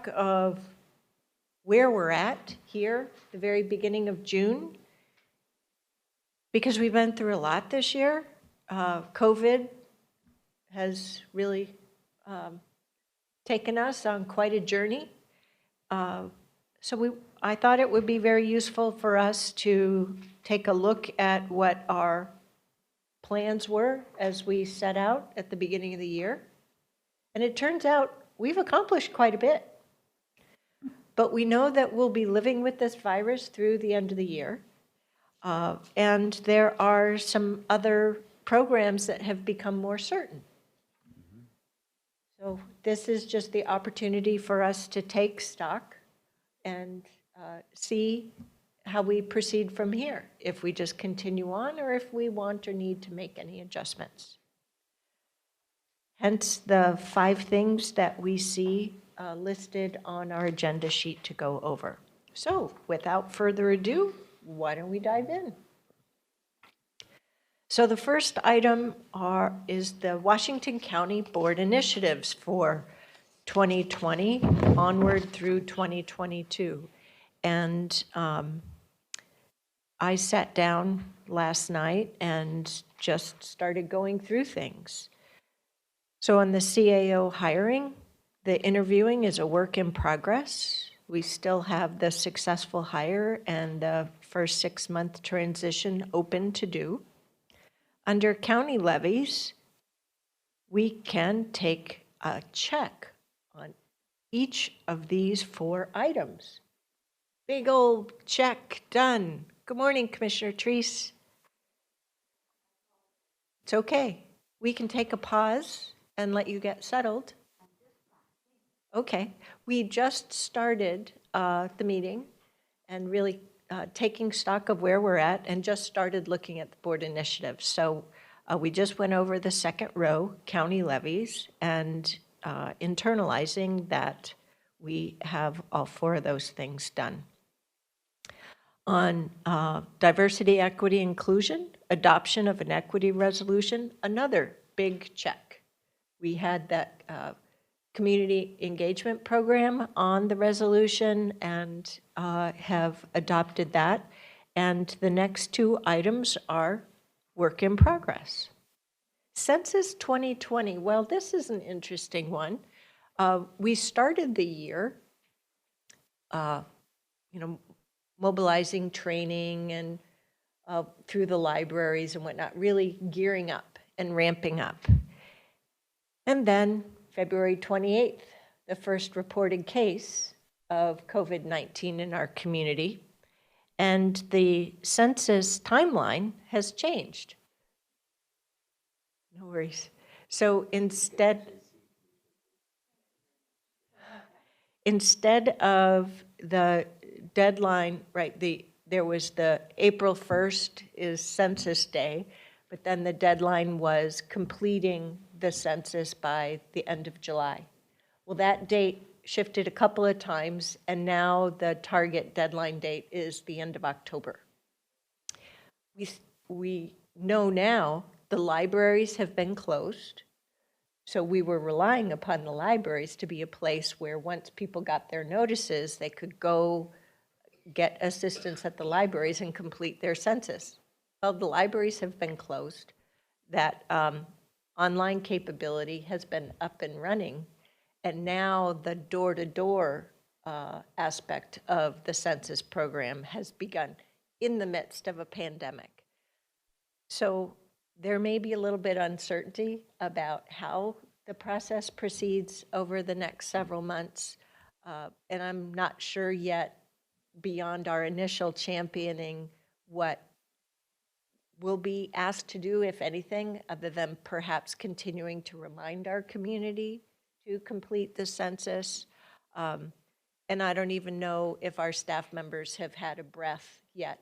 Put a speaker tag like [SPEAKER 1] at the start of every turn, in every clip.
[SPEAKER 1] of where we're at here, the very beginning of June, because we've been through a lot this year. COVID has really taken us on quite a journey. I thought it would be very useful for us to take a look at what our plans were as we set out at the beginning of the year. And it turns out we've accomplished quite a bit. But we know that we'll be living with this virus through the end of the year. And there are some other programs that have become more certain. So this is just the opportunity for us to take stock and see how we proceed from here, if we just continue on or if we want or need to make any adjustments. Hence the 5 things that we see listed on our agenda sheet to go over. So without further ado, why don't we dive in? So the first item is the Washington County Board initiatives for 2020 onward through 2022. And I sat down last night and just started going through things. So on the CAO hiring, the interviewing is a work in progress. We still have the successful hire and the first 6-month transition open to do. Under county levies, we can take a check on each of these 4 items. Big old check, done. Good morning, Commissioner Treese. It's okay. We can take a pause and let you get settled. Okay. We just started the meeting and really taking stock of where we're at and just started looking at the board initiatives. So we just went over the second row, county levies, and internalizing that we have all 4 of those things done. On diversity, equity, inclusion, adoption of an equity resolution, another big check. We had that community engagement program on the resolution and have adopted that. And the next 2 items are work in progress. Census 2020, well, this is an interesting one. We started the year, mobilizing training and through the libraries and whatnot, really gearing up and ramping up. And then February 28th, the first reported case of COVID-19 in our community, and the census timeline has changed. No worries. So instead of the deadline, right, there was the April 1st is Census Day, but then the deadline was completing the census by the end of July. Well, that date shifted a couple of times, and now the target deadline date is the end of October. We know now the libraries have been closed, so we were relying upon the libraries to be a place where once people got their notices, they could go get assistance at the libraries and complete their census. Well, the libraries have been closed. That online capability has been up and running, and now the door-to-door aspect of the census program has begun in the midst of a pandemic. So there may be a little bit of uncertainty about how the process proceeds over the next several months, and I'm not sure yet, beyond our initial championing, what we'll be asked to do, if anything, other than perhaps continuing to remind our community to complete the census. And I don't even know if our staff members have had a breath yet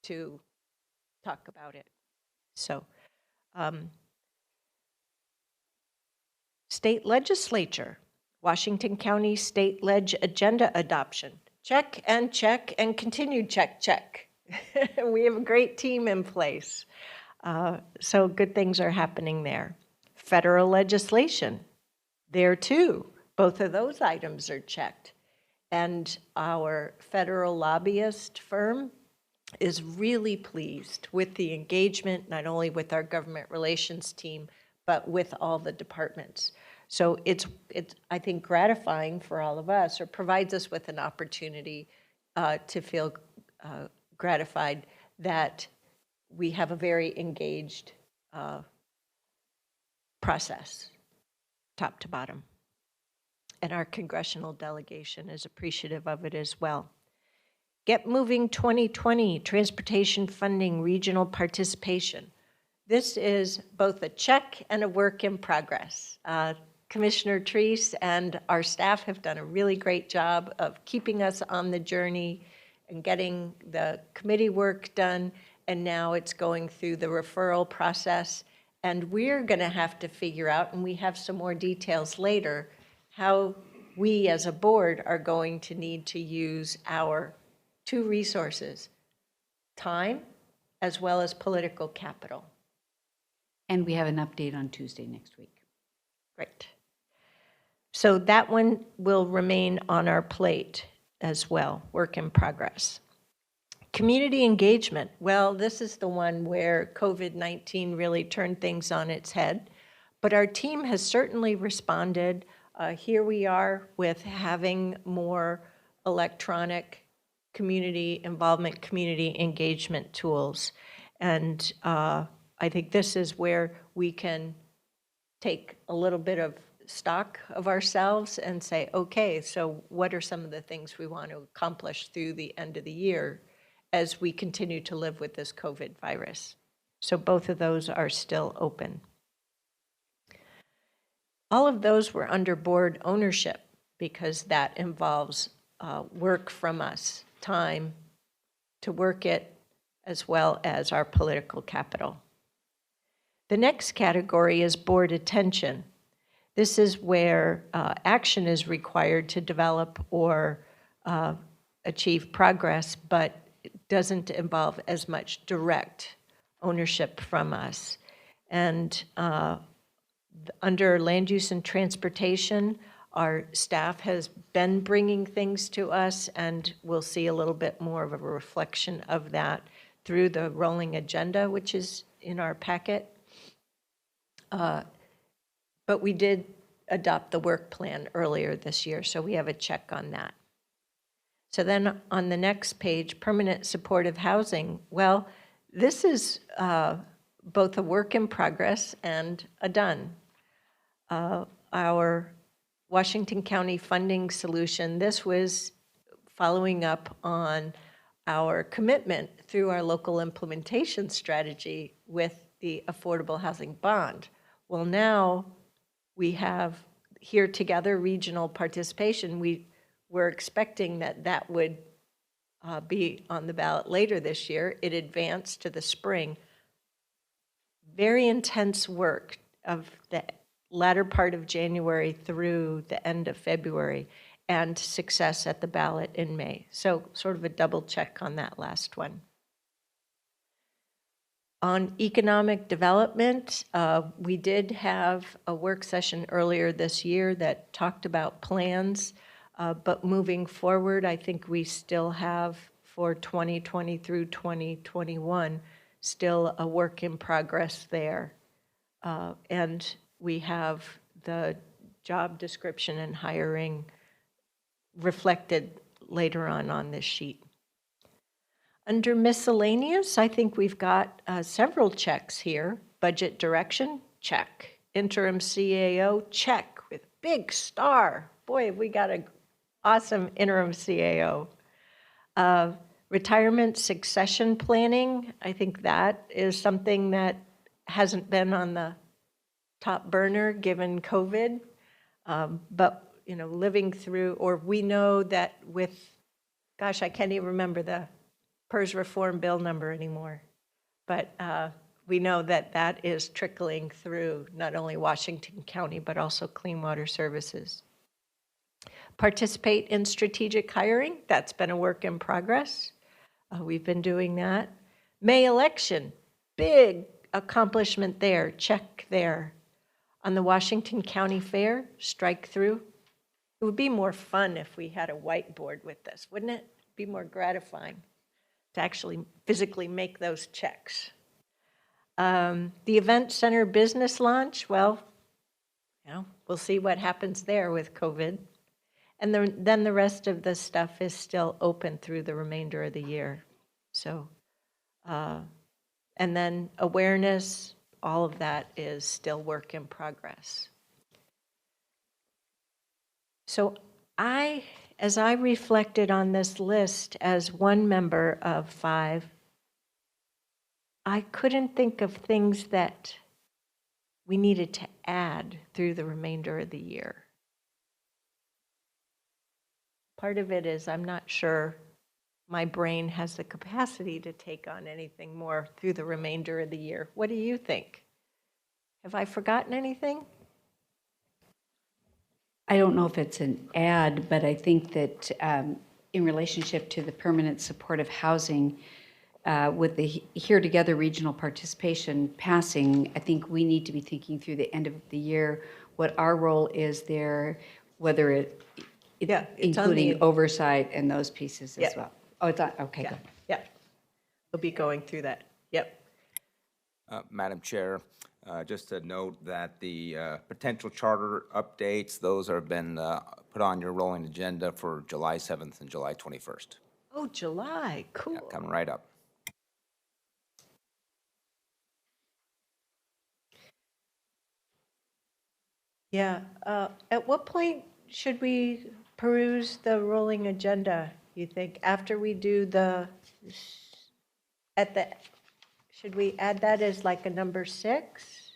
[SPEAKER 1] to talk about it. So, state legislature, Washington County State Leg agenda adoption. Check and continued check. We have a great team in place. So good things are happening there. Federal legislation, there too, Both of those items are checked. And our federal lobbyist firm is really pleased with the engagement, not only with our government relations team, but with all the departments. So it's I think, gratifying for all of us, or provides us with an opportunity to feel gratified that we have a very engaged process, top to bottom. And our congressional delegation is appreciative of it as well. Get Moving 2020, Transportation Funding Regional Participation. This is both a check and a work in progress. Commissioner Treese and our staff have done a really great job of keeping us on the journey and getting the committee work done, and now it's going through the referral process. And we're gonna have to figure out, and we have some more details later, how we as a board are going to need to use our two resources, time as well as political capital.
[SPEAKER 2] And we have an update on Tuesday next week.
[SPEAKER 1] Great. So that one will remain on our plate as well, work in progress. Community engagement. Well, this is the one where COVID-19 really turned things on its head, but our team has certainly responded. Here we are with having more electronic community involvement, community engagement tools. And I think this is where we can take a little bit of stock of ourselves and say, okay, so what are some of the things we want to accomplish through the end of the year as we continue to live with this COVID virus? So both of those are still open. All of those were under board ownership because that involves work from us, time to work it, as well as our political capital. The next category is board attention. This is where action is required to develop or achieve progress, but it doesn't involve as much direct ownership from us. And under land use and transportation, our staff has been bringing things to us, and we'll see a little bit more of a reflection of that through the rolling agenda, which is in our packet. But we did adopt the work plan earlier this year, so we have a check on that. So then on the next page, permanent supportive housing. Well, this is both a work in progress and a done. Our Washington County funding solution, this was following up on our commitment through our local implementation strategy with the affordable housing bond. Well, now we have here together regional participation. We're expecting that would be on the ballot later this year. It advanced to the spring. Very intense work of the latter part of January through the end of February, and success at the ballot in May. So sort of a double check on that last one. On economic development, we did have a work session earlier this year that talked about plans, but moving forward, I think we still have for 2020 through 2021, still a work in progress there. And we have the job description and hiring reflected later on this sheet. Under miscellaneous, I think we've got several checks here. Budget direction, check. Interim CAO, check with big star. Boy, we got an awesome interim CAO. Retirement succession planning, I think that is something that hasn't been on the top burner given COVID. But you know, living through, or we know that with, gosh, I can't even remember the PERS reform bill number anymore, but we know that that is trickling through not only Washington County, but also Clean Water Services. Participate in strategic hiring, that's been a work in progress. We've been doing that. May election, big accomplishment there, check there. On the Washington County Fair, strike through. It would be more fun if we had a whiteboard with this, wouldn't it? Be more gratifying to actually physically make those checks. The Event Center business launch, well, we'll see what happens there with COVID. And then the rest of the stuff is still open through the remainder of the year. So, and then awareness, all of that is still work in progress. So as I reflected on this list as one member of 5, I couldn't think of things that we needed to add through the remainder of the year. Part of it is I'm not sure my brain has the capacity to take on anything more through the remainder of the year. What do you think? Have I forgotten anything?
[SPEAKER 2] I don't know if it's an ad, but I think that in relationship to the permanent supportive housing, with the Here Together regional participation passing, I think we need to be thinking through the end of the year what our role is there, whether it's including oversight and those pieces as well. Oh, it's on, okay, good.
[SPEAKER 1] Yeah, we'll be going through that. Yep.
[SPEAKER 3] Madam Chair, just to note that the potential charter updates, those have been put on your rolling agenda for July 7th and July 21st.
[SPEAKER 1] Oh, July, cool.
[SPEAKER 3] Yeah, coming right up.
[SPEAKER 1] Yeah, at what point should we peruse the rolling agenda, you think? After we do should we add that as like a number 6?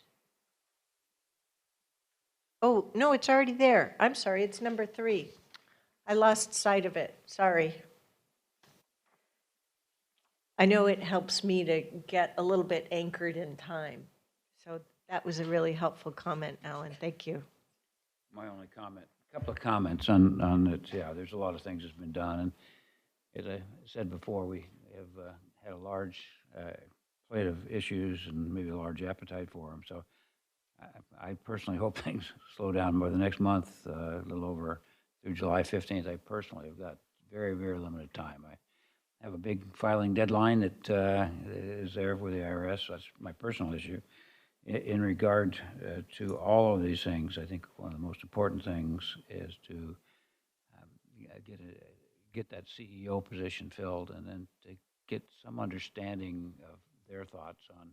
[SPEAKER 1] Oh, no, it's already there. I'm sorry, it's number 3. I lost sight of it, sorry. I know it helps me to get a little bit anchored in time. So that was a really helpful comment, Alan, thank you.
[SPEAKER 4] My only comment, a couple of comments on it. Yeah, there's a lot of things that's been done. And as I said before, we have had a large plate of issues and maybe a large appetite for them. So I personally hope things slow down by the next month, a little over through July 15th. I personally have got very, very limited time. I have a big filing deadline that is there for the IRS. So that's my personal issue. In regard to all of these things, I think one of the most important things is to get that CEO position filled, and then to get some understanding of their thoughts on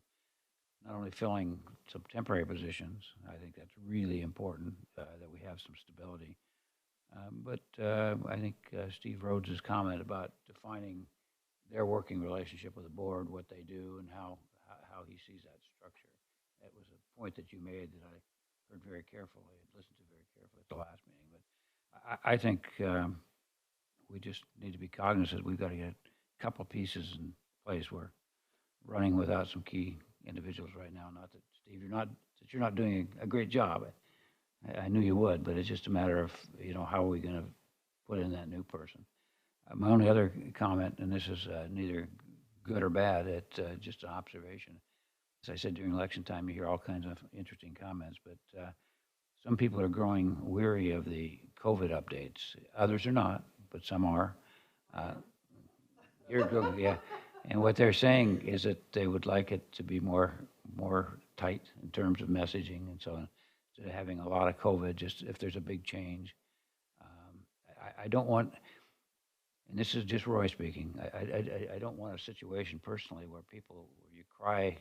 [SPEAKER 4] not only filling some temporary positions. I think that's really important that we have some stability. But I think Steve Rhodes' comment about defining their working relationship with the board, what they do, and how he sees that structure. That was a point that you made that I heard very carefully, listened to very carefully at the last meeting. But I think we just need to be cognizant. We've got to get a couple of pieces in place. We're running without some key individuals right now. Not that, Steve, you're not doing a great job. I knew you would, but it's just a matter of, how are we going to put in that new person? My only other comment, and this is neither good or bad, it's just an observation. As I said, during election time, you hear all kinds of interesting comments, but some people are growing weary of the COVID updates. Others are not, but some are. Yeah. And what they're saying is that they would like it to be more tight in terms of messaging and so on. Instead of having a lot of COVID, just if there's a big change. I don't want, and this is just Roy speaking, I don't want a situation personally where you cry,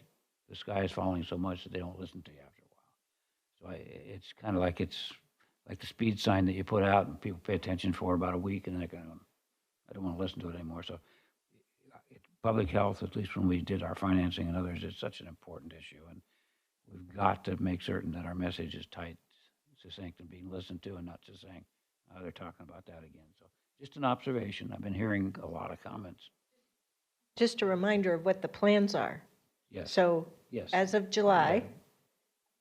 [SPEAKER 4] the sky is falling so much that they don't listen to you after a while. So it's kind of like the speed sign that you put out and people pay attention for about a week and then I don't want to listen to it anymore. So public health, at least when we did our financing and others, it's such an important issue. And we've got to make certain that our message is tight, succinct, and being listened to, and not just saying, they're talking about that again. So just an observation. I've been hearing a lot of comments.
[SPEAKER 1] Just a reminder of what the plans are.
[SPEAKER 4] Yes.
[SPEAKER 1] So
[SPEAKER 4] yes.
[SPEAKER 1] As of July,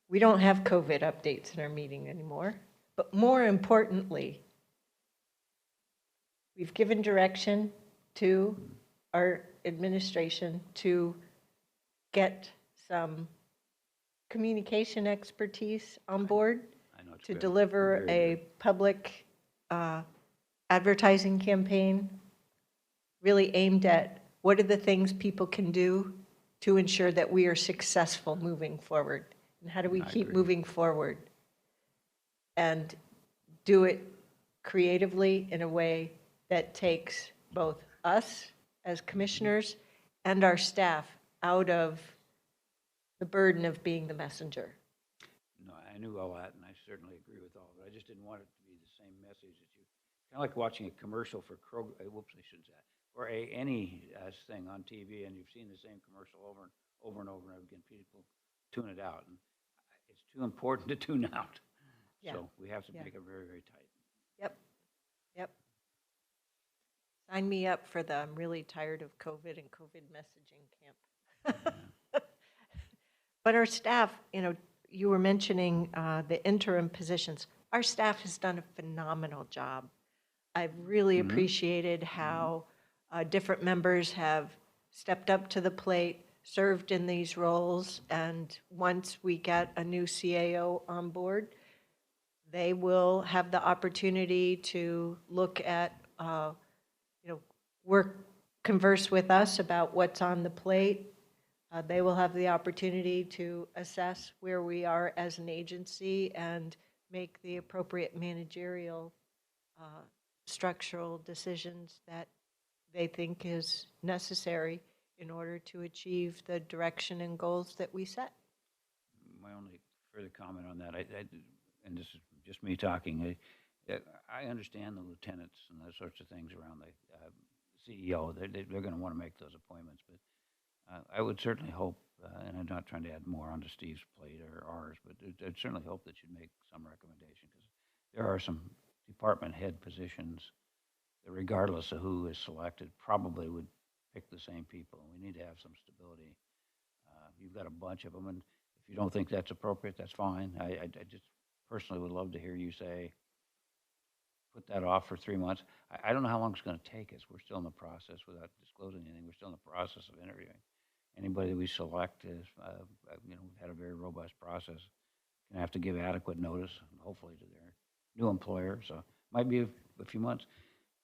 [SPEAKER 1] we don't have COVID updates in our meeting anymore. But more importantly, we've given direction to our administration to get some communication expertise on board to deliver a public advertising campaign really aimed at what are the things people can do to ensure that we are successful moving forward? And how do we keep moving forward? And do it creatively in a way that takes both us as commissioners and our staff out of the burden of being the messenger.
[SPEAKER 4] No, I knew all that, and I certainly agree with all of it. I just didn't want it to be the same message that you, kind of like watching a commercial for Kroger, whoops, I shouldn't say that, or any thing on TV, and you've seen the same commercial over and over and over and over again. People tune it out, and it's too important to tune out.
[SPEAKER 1] Yeah.
[SPEAKER 4] So we have to
[SPEAKER 1] Yeah.
[SPEAKER 4] make it very, very tight.
[SPEAKER 1] Yep, yep. Sign me up for the I'm really tired of COVID and COVID messaging camp. But our staff, you were mentioning the interim positions. Our staff has done a phenomenal job. I've really appreciated how different members have stepped up to the plate, served in these roles, and once we get a new CAO on board, they will have the opportunity to look at, converse with us about what's on the plate. They will have the opportunity to assess where we are as an agency and make the appropriate managerial structural decisions that they think is necessary in order to achieve the direction and goals that we set.
[SPEAKER 4] My only further comment on that, and this is just me talking, I understand the lieutenants and those sorts of things around the CEO. They're going to want to make those appointments, but I would certainly hope, and I'm not trying to add more onto Steve's plate or ours, but I'd certainly hope that you'd make some recommendation, because there are some department head positions that, regardless of who is selected, probably would pick the same people. We need to have some stability. You've got a bunch of them, and if you don't think that's appropriate, that's fine. I just personally would love to hear you say, put that off for 3 months. I don't know how long it's going to take us. We're still in the process, without disclosing anything, we're still in the process of interviewing. Anybody that we select is, we've had a very robust process. Going to have to give adequate notice, hopefully, to their new employer. So it might be a few months.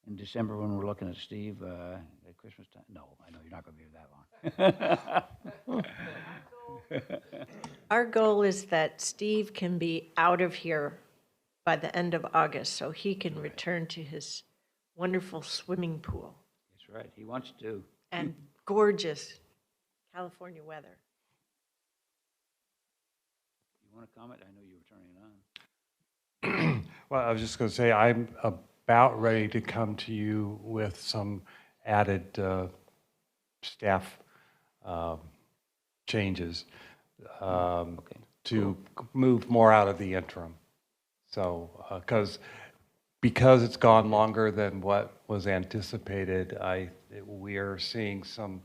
[SPEAKER 4] In December, when we're looking at Steve at Christmas time. No, I know you're not going to be here that long.
[SPEAKER 1] Our goal is that Steve can be out of here by the end of August so he can return to his wonderful swimming pool
[SPEAKER 4] That's right. He wants to.
[SPEAKER 1] and gorgeous California weather.
[SPEAKER 4] You want to comment? I know you were turning it on.
[SPEAKER 5] Well, I was just going to say, I'm about ready to come to you with some added staff changes to move more out of the interim. So, because it's gone longer than what was anticipated, we are seeing some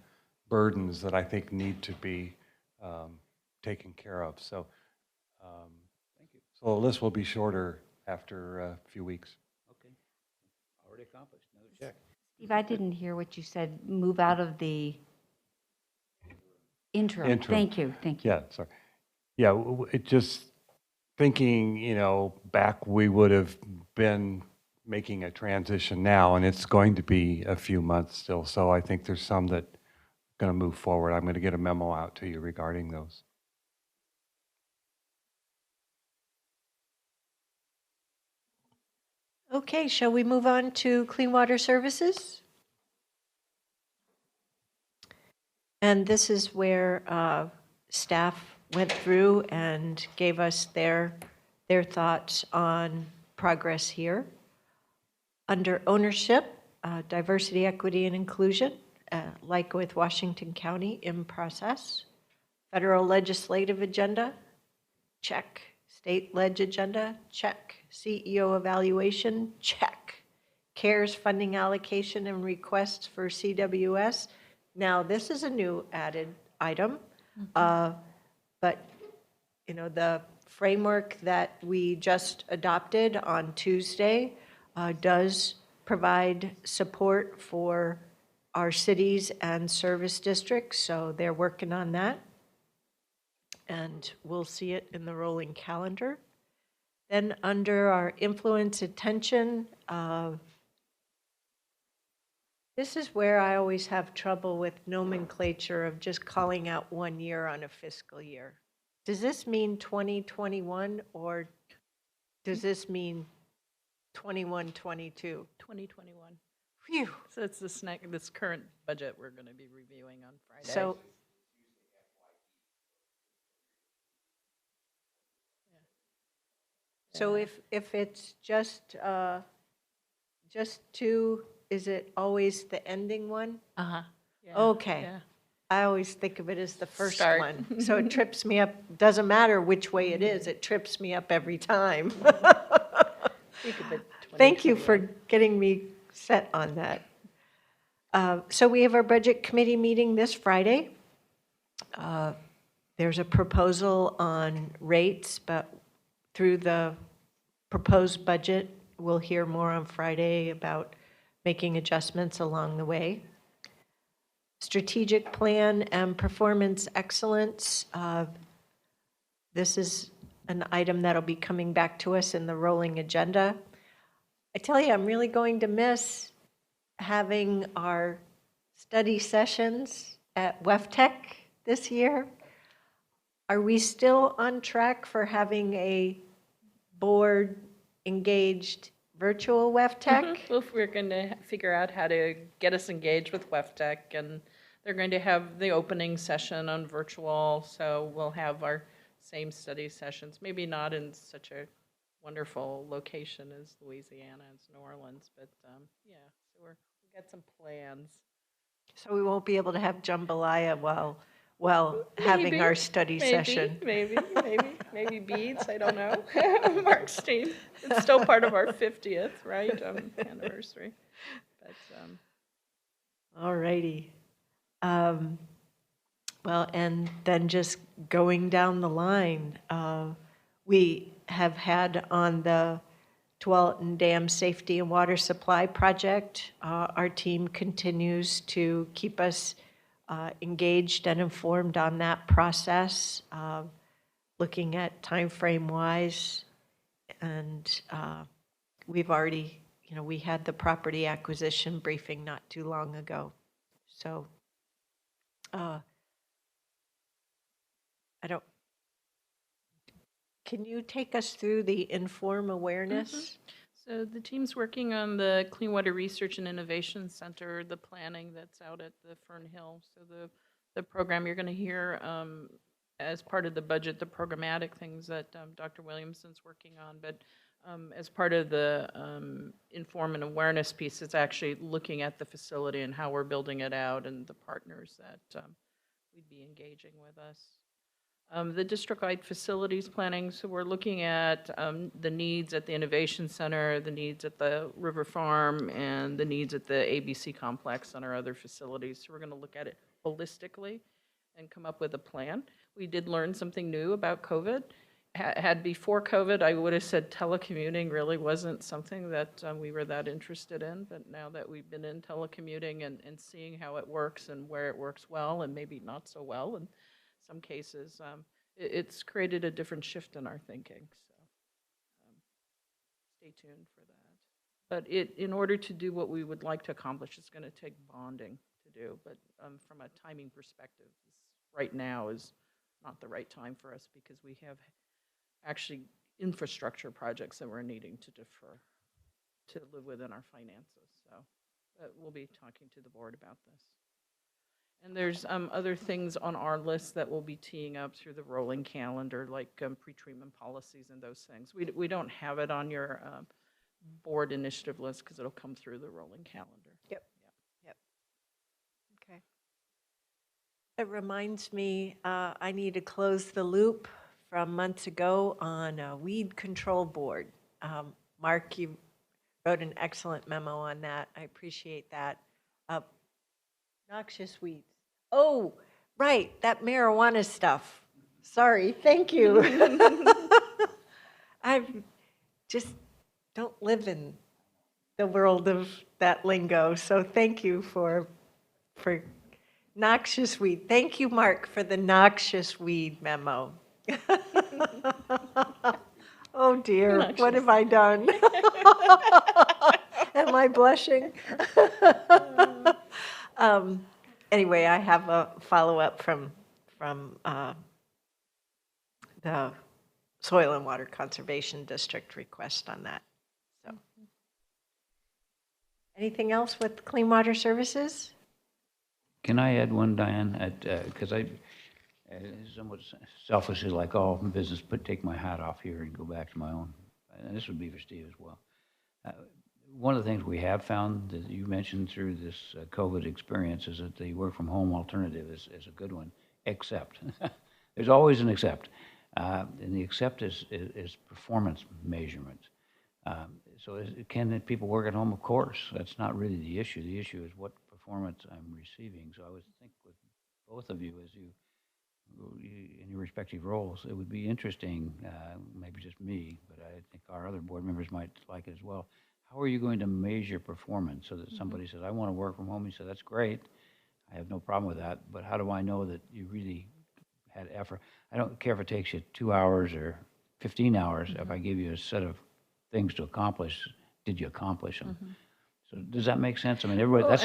[SPEAKER 5] burdens that I think need to be taken care of. So,
[SPEAKER 4] Thank you.
[SPEAKER 5] so the list will be shorter after a few weeks.
[SPEAKER 4] Okay. Already accomplished. Another check.
[SPEAKER 2] Steve, I didn't hear what you said, move out of the interim.
[SPEAKER 5] Interim.
[SPEAKER 2] Thank you, thank you.
[SPEAKER 5] Yeah, sorry. Yeah, it just thinking, back we would have been making a transition now, and it's going to be a few months still. So I think there's some that are going to move forward. I'm going to get a memo out to you regarding those.
[SPEAKER 1] Okay, shall we move on to Clean Water Services? And this is where staff went through and gave us their thoughts on progress here. Under ownership, diversity, equity, and inclusion, like with Washington County, in process. Federal legislative agenda, check. State ledge agenda, check. CEO evaluation, check. CARES funding allocation and requests for CWS. Now, this is a new added item, but the framework that we just adopted on Tuesday does provide support for our cities and service districts, so they're working on that. And we'll see it in the rolling calendar. Then under our influence attention, this is where I always have trouble with nomenclature of just calling out 1 year on a fiscal year. Does this mean 2021 or does this mean 21, 22?
[SPEAKER 6] 2021.
[SPEAKER 1] Phew.
[SPEAKER 6] So it's this current budget we're going to be reviewing on Friday.
[SPEAKER 1] So, so if it's just two, is it always the ending one?
[SPEAKER 6] Uh-huh. Yeah,
[SPEAKER 1] Okay.
[SPEAKER 6] yeah.
[SPEAKER 1] I always think of it as the first
[SPEAKER 6] Start.
[SPEAKER 1] one. So it trips me up, doesn't matter which way it is, it trips me up every time.
[SPEAKER 6] We could put
[SPEAKER 1] Thank you for
[SPEAKER 6] 2021.
[SPEAKER 1] getting me set on that. So we have our budget committee meeting this Friday. There's a proposal on rates, but through the proposed budget, we'll hear more on Friday about making adjustments along the way. Strategic plan and performance excellence. This is an item that'll be coming back to us in the rolling agenda. I tell you, I'm really going to miss having our study sessions at WEFTEC this year. Are we still on track for having a board-engaged virtual WEFTEC?
[SPEAKER 6] Well, we're going to figure out how to get us engaged with WEFTEC, and they're going to have the opening session on virtual, so we'll have our same study sessions, maybe not in such a wonderful location as Louisiana and New Orleans, but yeah, so we got some plans.
[SPEAKER 1] So we won't be able to have jambalaya while having
[SPEAKER 6] Maybe,
[SPEAKER 1] our study session.
[SPEAKER 6] Maybe beads, I don't know. Mark's team, it's still part of our 50th, right, anniversary. But,
[SPEAKER 1] All righty. Well, and then just going down the line, we have had on the Tualatin Dam Safety and Water Supply Project, our team continues to keep us engaged and informed on that process, looking at timeframe wise. And we've already, we had the property acquisition briefing not too long ago. So can you take us through the Inform Awareness?
[SPEAKER 6] So the team's working on the Clean Water Research and Innovation Center, the planning that's out at the Fern Hill. So the program you're going to hear as part of the budget, the programmatic things that Dr. Williamson's working on, but as part of the Inform and Awareness piece, it's actually looking at the facility and how we're building it out and the partners that we'd be engaging with us. The district-wide facilities planning, so we're looking at the needs at the Innovation Center, the needs at the River Farm, and the needs at the ABC complex and our other facilities. So we're going to look at it holistically and come up with a plan. We did learn something new about COVID. Had before COVID, I would have said telecommuting really wasn't something that we were that interested in, but now that we've been in telecommuting and seeing how it works and where it works well and maybe not so well in some cases, it's created a different shift in our thinking, so stay tuned for that. But in order to do what we would like to accomplish, it's going to take bonding to do, but from a timing perspective, right now is not the right time for us because we have actually infrastructure projects that we're needing to defer to live within our finances. So we'll be talking to the board about this. And there's other things on our list that we'll be teeing up through the rolling calendar, like pretreatment policies and those things. We don't have it on your board initiative list because it'll come through the rolling calendar.
[SPEAKER 1] Yep. Okay. It reminds me, I need to close the loop from months ago on a weed control board. Mark, you wrote an excellent memo on that. I appreciate that. Noxious weeds. Oh, right, that marijuana stuff. Sorry, thank you. I just don't live in the world of that lingo, so thank you for noxious weed. Thank you, Mark, for the noxious weed memo. Oh dear,
[SPEAKER 6] not
[SPEAKER 1] what
[SPEAKER 6] just-
[SPEAKER 1] have I done? Am I blushing? Anyway, I have a follow-up from the Soil and Water Conservation District request on that. So, anything else with Clean Water Services?
[SPEAKER 4] Can I add one, Diane? Because I, somewhat selfishly, like all in business, take my hat off here and go back to my own. And this would be for Steve as well. One of the things we have found that you mentioned through this COVID experience is that the work from home alternative is a good one, except, there's always an except. And the except is performance measurement. Can people work at home? Of course, that's not really the issue. The issue is what performance I'm receiving. So I would think with both of you, as you in your respective roles, it would be interesting, maybe just me, but I think our other board members might like it as well. How are you going to measure performance so that somebody says, I want to work from home? You say, that's great. I have no problem with that. But how do I know that you really had effort? I don't care if it takes you 2 hours or 15 hours. If I give you a set of things to accomplish, did you accomplish them? So does that make sense? I mean, everybody,
[SPEAKER 6] Oh,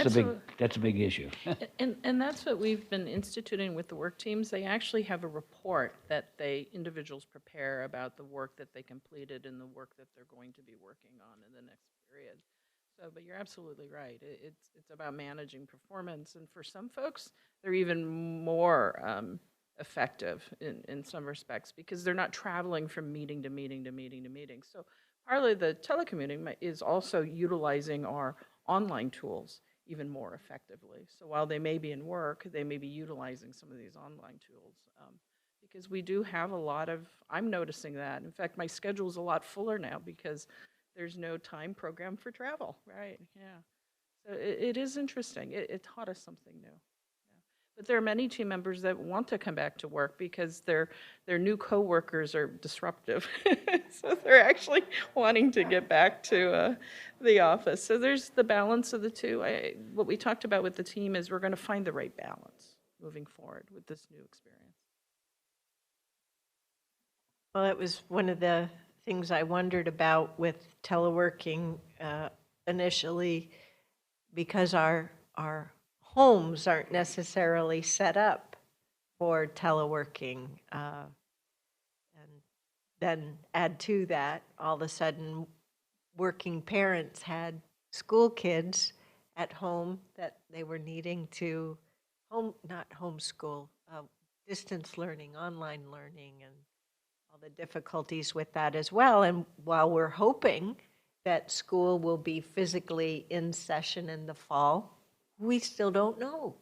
[SPEAKER 4] that's a big issue.
[SPEAKER 6] And that's what we've been instituting with the work teams. They actually have a report that individuals prepare about the work that they completed and the work that they're going to be working on in the next period. So, but you're absolutely right. It's about managing performance, and for some folks, they're even more effective in some respects because they're not traveling from meeting to meeting to meeting to meeting. So partly the telecommuting is also utilizing our online tools even more effectively. So while they may be in work, they may be utilizing some of these online tools because we do have a lot of, I'm noticing that. In fact, my schedule's a lot fuller now because there's no time program for travel, right? Yeah. So it is interesting. It taught us something new. But there are many team members that want to come back to work because their new coworkers are disruptive. So they're actually wanting to get back to the office. So there's the balance of the two. What we talked about with the team is we're going to find the right balance moving forward with this new experience.
[SPEAKER 1] Well, it was one of the things I wondered about with teleworking initially, because our homes aren't necessarily set up for teleworking. And then add to that, all of a sudden, working parents had school kids at home that they were needing to not homeschool, distance learning, online learning, and all the difficulties with that as well. And while we're hoping that school will be physically in session in the fall, we still don't know.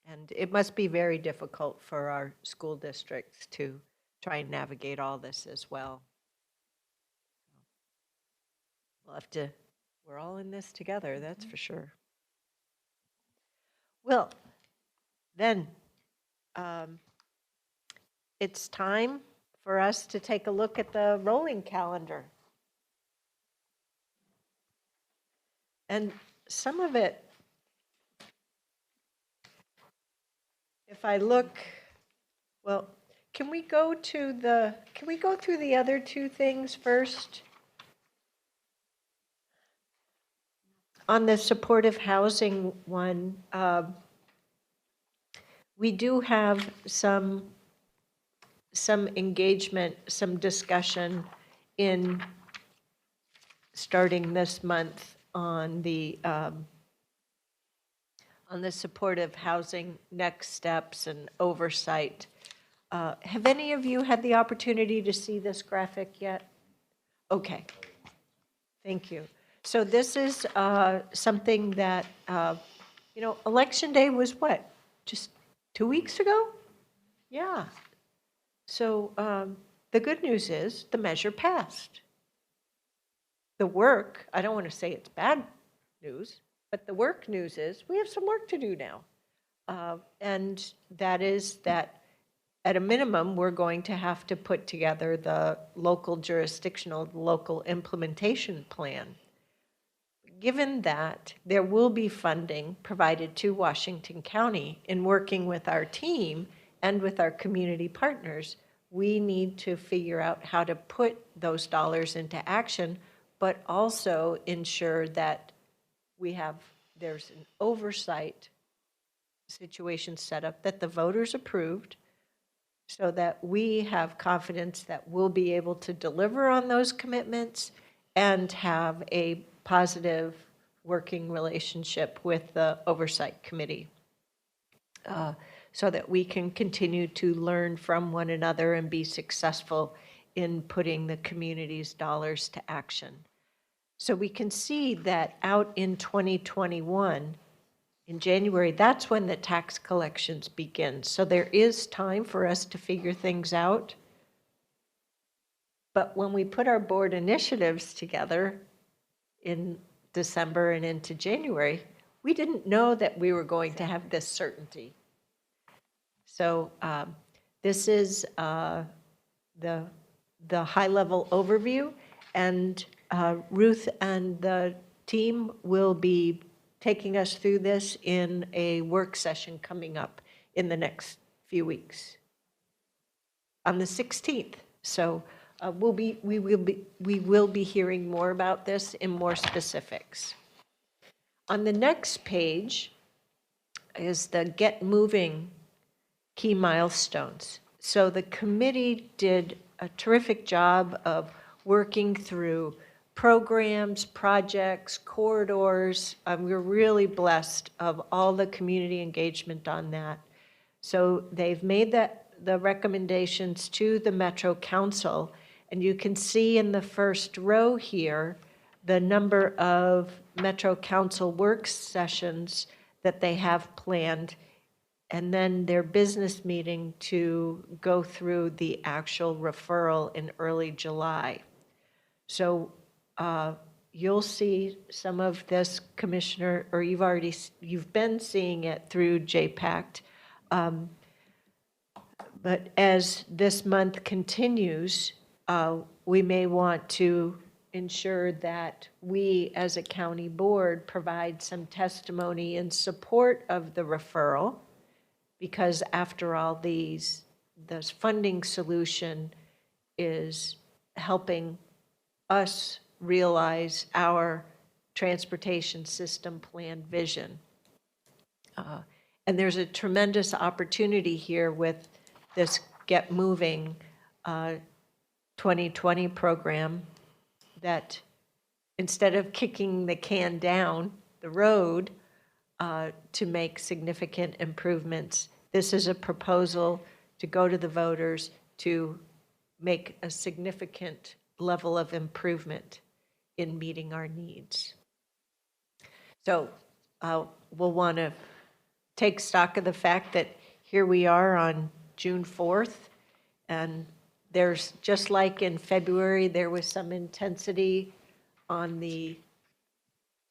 [SPEAKER 1] And it must be very difficult for our school districts to try and navigate all this as well. We'll have to, we're all in this together, that's for sure. Well, then, it's time for us to take a look at the rolling calendar. And some of it, if I look, well, can we go through the other two things first? On the supportive housing one, we do have some engagement, some discussion in starting this month on the supportive housing next steps and oversight. Have any of you had the opportunity to see this graphic yet? Okay, thank you. So this is something that, Election Day was what, just 2 weeks ago? Yeah. So the good news is the measure passed. The work, I don't want to say it's bad news, but the work news is we have some work to do now. And that is that at a minimum, we're going to have to put together the local jurisdictional, local implementation plan. Given that there will be funding provided to Washington County in working with our team and with our community partners, we need to figure out how to put those dollars into action, but also ensure that there's an oversight situation set up that the voters approved, so that we have confidence that we'll be able to deliver on those commitments and have a positive working relationship with the Oversight Committee, so that we can continue to learn from one another and be successful in putting the community's dollars to action. So we can see that out in 2021, in January, that's when the tax collections begin. So there is time for us to figure things out. But when we put our board initiatives together in December and into January, we didn't know that we were going to have this certainty. So this is the high-level overview, and Ruth and the team will be taking us through this in a work session coming up in the next few weeks, on the 16th. So we will be hearing more about this in more specifics. On the next page is the Get Moving key milestones. So the committee did a terrific job of working through programs, projects, corridors. We're really blessed of all the community engagement on that. So they've made the recommendations to the Metro Council, and you can see in the first row here the number of Metro Council work sessions that they have planned, and then their business meeting to go through the actual referral in early July. So you'll see some of this, Commissioner, or you've been seeing it through JPACT. But as this month continues, we may want to ensure that we, as a county board, provide some testimony in support of the referral, because after all, this funding solution is helping us realize our transportation system plan vision. And there's a tremendous opportunity here with this Get Moving 2020 program, that instead of kicking the can down the road to make significant improvements, this is a proposal to go to the voters to make a significant level of improvement in meeting our needs. So we'll want to take stock of the fact that here we are on June 4th, and there's, just like in February, there was some intensity on the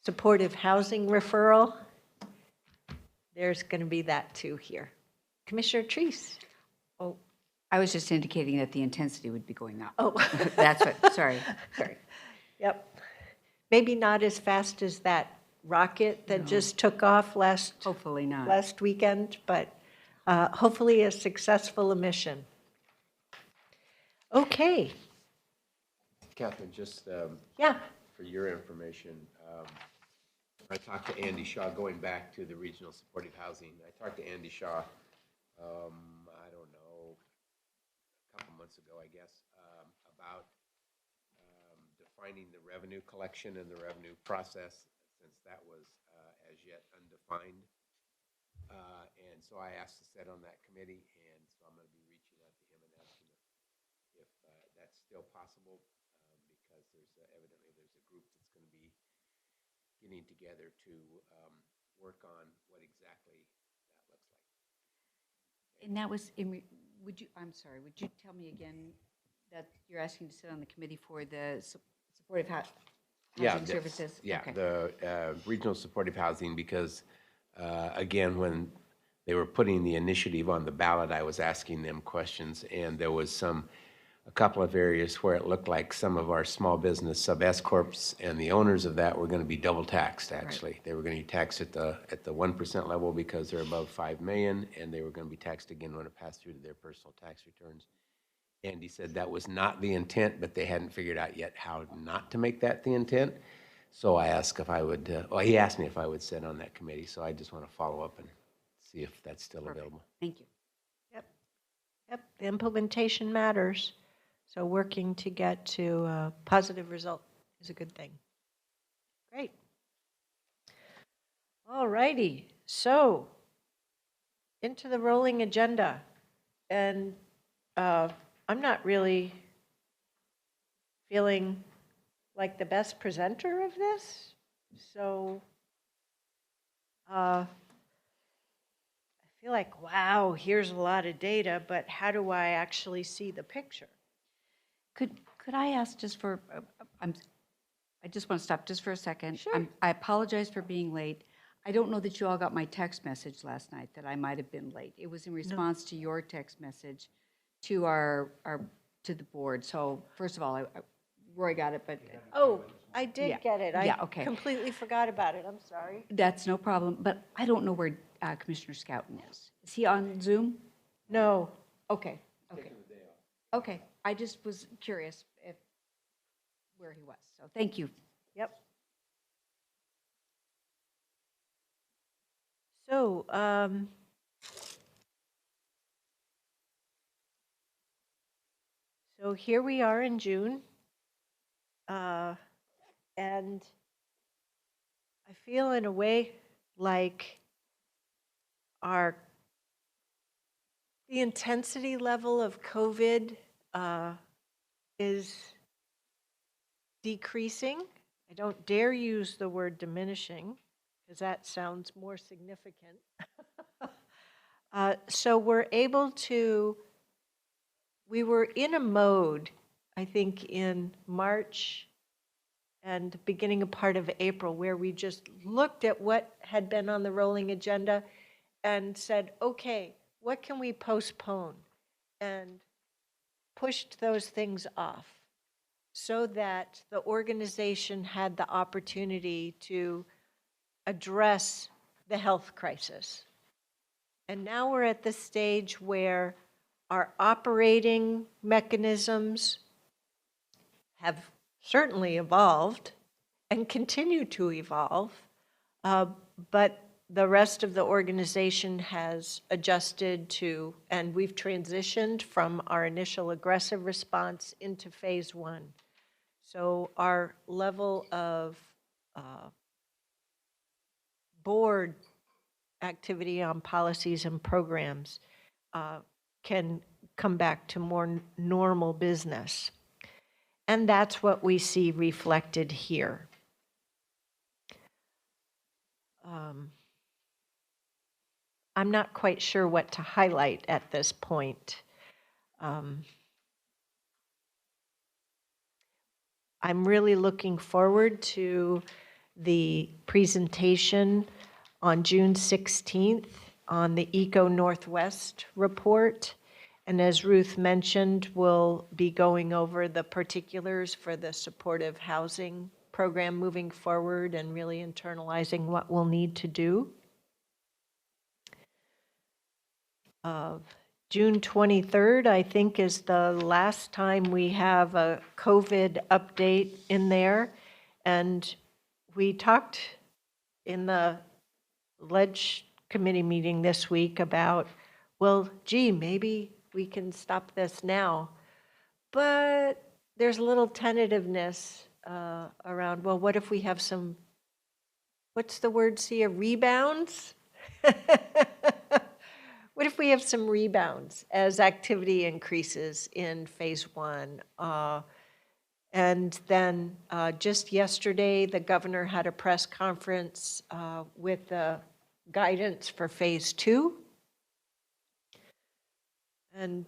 [SPEAKER 1] supportive housing referral. There's going to be that too here. Commissioner Treese. Oh,
[SPEAKER 2] I was just indicating that the intensity would be going up.
[SPEAKER 1] oh.
[SPEAKER 2] That's what, sorry.
[SPEAKER 1] Yep. Maybe not as fast as that rocket that just took off
[SPEAKER 2] Hopefully not.
[SPEAKER 1] last weekend, but hopefully a successful mission. Okay.
[SPEAKER 7] Catherine, just
[SPEAKER 1] Yeah.
[SPEAKER 7] for your information, I talked to Andy Shaw, going back to the regional supportive housing. I talked to Andy Shaw, I don't know, a couple months ago, I guess, about defining the revenue collection and the revenue process, since that was as yet undefined. And so I asked to sit on that committee, and so I'm going to be reaching out to him and asking if that's still possible, because evidently there's a group that's going to be getting together to work on what exactly that looks like.
[SPEAKER 2] And that was, I'm sorry, would you tell me again that you're asking to sit on the committee for the supportive housing services?
[SPEAKER 7] Yeah,
[SPEAKER 2] Okay.
[SPEAKER 7] the regional supportive housing, because again, when they were putting the initiative on the ballot, I was asking them questions, and there was a couple of areas where it looked like some of our small business sub-S corps and the owners of that were going to be double taxed, actually. Right. They were going to be taxed at the 1% level because they're above $5 million, and they were going to be taxed again when it passed through to their personal tax returns. Andy said that was not the intent, but they hadn't figured out yet how not to make that the intent. So I asked if I would, well, he asked me if I would sit on that committee, so I just want to follow up and see if that's still available.
[SPEAKER 2] Thank you.
[SPEAKER 1] Yep, yep, the implementation matters. So working to get to a positive result is a good thing. Great. All righty, so into the rolling agenda. And I'm not really feeling like the best presenter of this. So I feel like, wow, here's a lot of data, but how do I actually see the picture?
[SPEAKER 2] Could I ask just for, I just want to stop just for a second.
[SPEAKER 1] Sure.
[SPEAKER 2] I apologize for being late. I don't know that you all got my text message last night that I might have been late. It was in response to your text message to to the board. So first of all, Roy got it, but
[SPEAKER 1] Oh, I did
[SPEAKER 2] Yeah.
[SPEAKER 1] get it.
[SPEAKER 2] Yeah,
[SPEAKER 1] I
[SPEAKER 2] okay.
[SPEAKER 1] completely forgot about it. I'm sorry.
[SPEAKER 2] that's no problem. But I don't know where Commissioner Scouten is. Is he on Zoom?
[SPEAKER 1] No.
[SPEAKER 2] Okay, okay. Okay, I just was curious where he was. So thank you.
[SPEAKER 1] Yep. So, so here we are in June. And I feel in a way like the intensity level of COVID is decreasing. I don't dare use the word diminishing because that sounds more significant. So we were in a mode, I think, in March and beginning a part of April where we just looked at what had been on the rolling agenda and said, okay, what can we postpone? And pushed those things off so that the organization had the opportunity to address the health crisis. And now we're at the stage where our operating mechanisms have certainly evolved and continue to evolve, but the rest of the organization has adjusted to, and we've transitioned from our initial aggressive response into phase one. So our level of board activity on policies and programs can come back to more normal business. And that's what we see reflected here. I'm not quite sure what to highlight at this point. I'm really looking forward to the presentation on June 16th on the Eco Northwest report. And as Ruth mentioned, we'll be going over the particulars for the supportive housing program moving forward and really internalizing what we'll need to do. June 23rd, I think, is the last time we have a COVID update in there. And we talked in the Ledge Committee meeting this week about, well, gee, maybe we can stop this now. But there's a little tentativeness around, well, what if we have some, what's the word, Sia, rebounds? What if we have some rebounds as activity increases in phase one? And then just yesterday, the governor had a press conference with the guidance for phase two. And,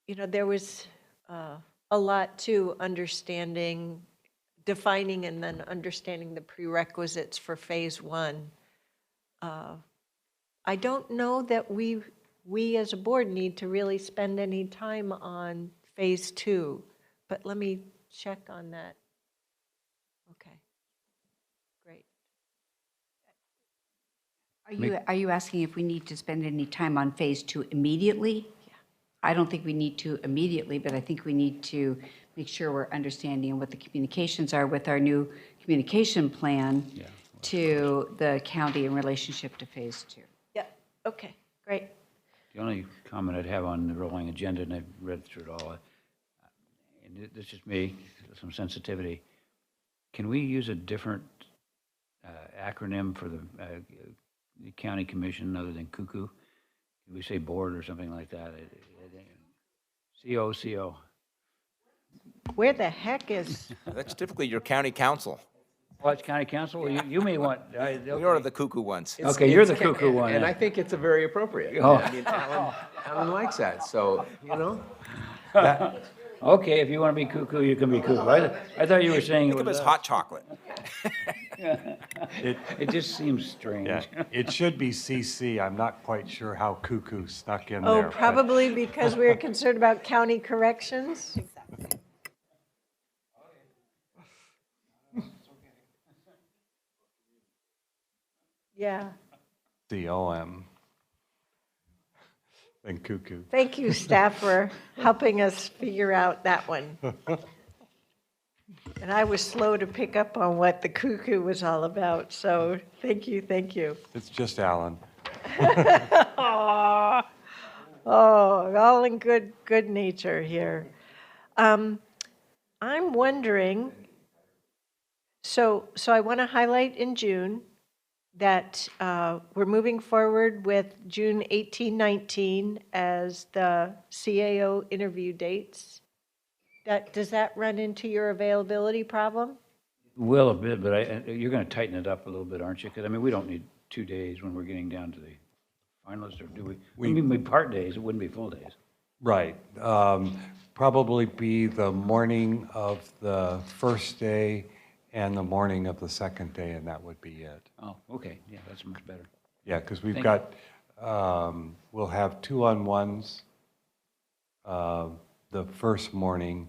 [SPEAKER 1] you know, there was a lot to understanding, defining and then understanding the prerequisites for phase one. I don't know that we as a board need to really spend any time on phase two, but let me check on that. Okay, great.
[SPEAKER 2] Are you asking if we need to spend any time on phase two immediately? I don't think we need to immediately, but I think we need to make sure we're understanding what the communications are with our new communication plan to the county in relationship to phase 2.
[SPEAKER 1] Yeah, okay, great.
[SPEAKER 4] The only comment I'd have on the rolling agenda, and I've read through it all, and this is just me, some sensitivity. Can we use a different acronym for the county commission other than cuckoo? Can we say board or something like that? COCO.
[SPEAKER 1] Where the heck is,
[SPEAKER 3] That's typically your county council.
[SPEAKER 4] Oh, it's county council? Well, you may want,
[SPEAKER 3] We are the cuckoo ones.
[SPEAKER 4] okay, you're the cuckoo one.
[SPEAKER 7] And
[SPEAKER 4] then.
[SPEAKER 7] I think it's a very appropriate.
[SPEAKER 4] Oh.
[SPEAKER 7] I mean, Alan likes that, so, you know.
[SPEAKER 4] Okay, if you want to be cuckoo, you can be cuckoo. I thought you were saying it
[SPEAKER 3] Think of it
[SPEAKER 4] was
[SPEAKER 3] as hot chocolate.
[SPEAKER 4] It just seems strange.
[SPEAKER 5] Yeah, it should be CC. I'm not quite sure how cuckoo snuck in
[SPEAKER 1] oh,
[SPEAKER 5] there. but-
[SPEAKER 1] probably because we were concerned about county corrections? Yeah,
[SPEAKER 5] COM. And cuckoo.
[SPEAKER 1] thank you, staff, for helping us figure out that one. And I was slow to pick up on what the cuckoo was all about, so thank you, thank you.
[SPEAKER 5] It's just Alan.
[SPEAKER 1] Aw. Oh, all in good nature here. I'm wondering, so I want to highlight in June that we're moving forward with June 18, 19 as the CAO interview dates. Does that run into your availability problem?
[SPEAKER 4] Will a bit, but you're going to tighten it up a little bit, aren't you? Because, I mean, we don't need 2 days when we're getting down to the finalists, or do we? I mean, we part days, it wouldn't be full days.
[SPEAKER 5] Right. Probably be the morning of the first day and the morning of the second day, and that would be it.
[SPEAKER 4] Oh, okay, yeah, that's much better.
[SPEAKER 5] Yeah, because we've
[SPEAKER 4] Thank
[SPEAKER 5] got, we'll have 2-on-1s the first morning,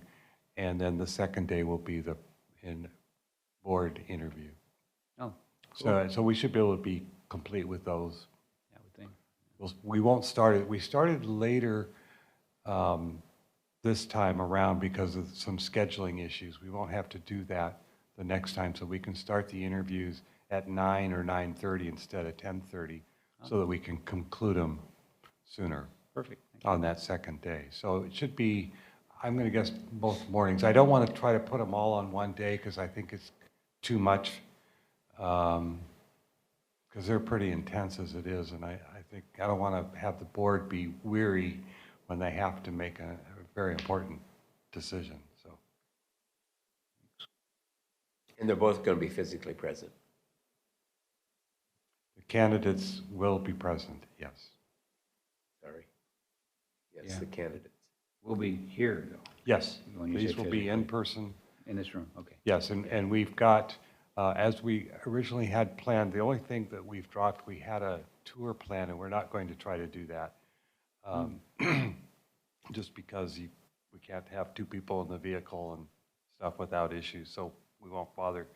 [SPEAKER 5] and then the second day will be the board interview.
[SPEAKER 4] Oh,
[SPEAKER 5] So we should be able to be complete with those.
[SPEAKER 4] I would think.
[SPEAKER 5] We won't start it, we started later this time around because of some scheduling issues. We won't have to do that the next time, so we can start the interviews at 9 or 9:30 instead of 10:30, so that we can conclude them sooner
[SPEAKER 4] Perfect.
[SPEAKER 5] on that second day. So it should be, I'm going to guess both mornings. I don't want to try to put them all on one day because I think it's too much, because they're pretty intense as it is, and I think I don't want to have the board be weary when they have to make a very important decision, so.
[SPEAKER 7] And they're both going to be physically present.
[SPEAKER 5] The candidates will be present, yes.
[SPEAKER 7] Sorry. Yes,
[SPEAKER 4] Yeah.
[SPEAKER 7] the candidates.
[SPEAKER 4] We'll be here, though,
[SPEAKER 5] Yes,
[SPEAKER 4] When you say
[SPEAKER 5] these will be in
[SPEAKER 4] physically.
[SPEAKER 5] person.
[SPEAKER 4] in this room, okay.
[SPEAKER 5] Yes, and we've got, as we originally had planned, the only thing that we've dropped, we had a tour plan, and we're not going to try to do that. Just because we can't have 2 people in the vehicle and stuff without issues, so we won't bother.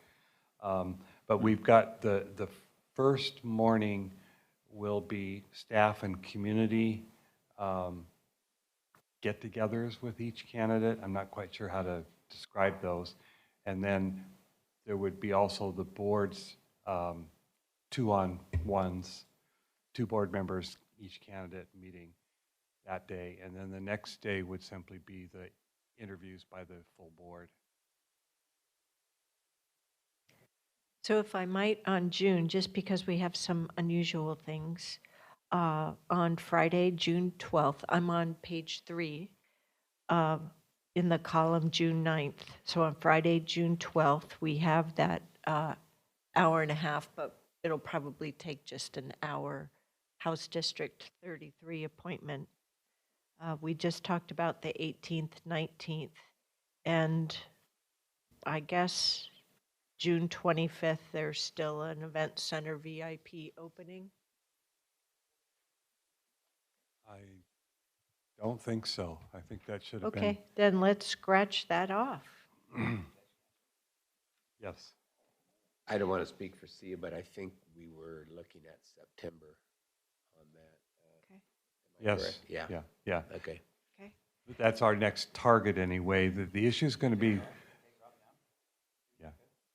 [SPEAKER 5] But we've got the first morning will be staff and community get-togethers with each candidate. I'm not quite sure how to describe those. And then there would be also the board's 2-on-1s, 2 board members, each candidate meeting that day. And then the next day would simply be the interviews by the full board.
[SPEAKER 1] So if I might, on June, just because we have some unusual things, on Friday, June 12th, I'm on page 3 in the column June 9th. So on Friday, June 12th, we have that hour and a half, but it'll probably take just an hour, House District 33 appointment. We just talked about the 18th, 19th, and I guess June 25th, there's still an event center VIP opening.
[SPEAKER 5] I don't think so. I think that should have been.
[SPEAKER 1] Okay, then let's scratch that off.
[SPEAKER 5] Yes.
[SPEAKER 7] I don't want to speak for Sia, but I think we were looking at September on that.
[SPEAKER 1] Okay.
[SPEAKER 7] Am I
[SPEAKER 5] Yes.
[SPEAKER 7] correct? Yeah.
[SPEAKER 5] Yeah, yeah.
[SPEAKER 7] Okay.
[SPEAKER 5] That's our next target anyway. The issue is going to be, yeah,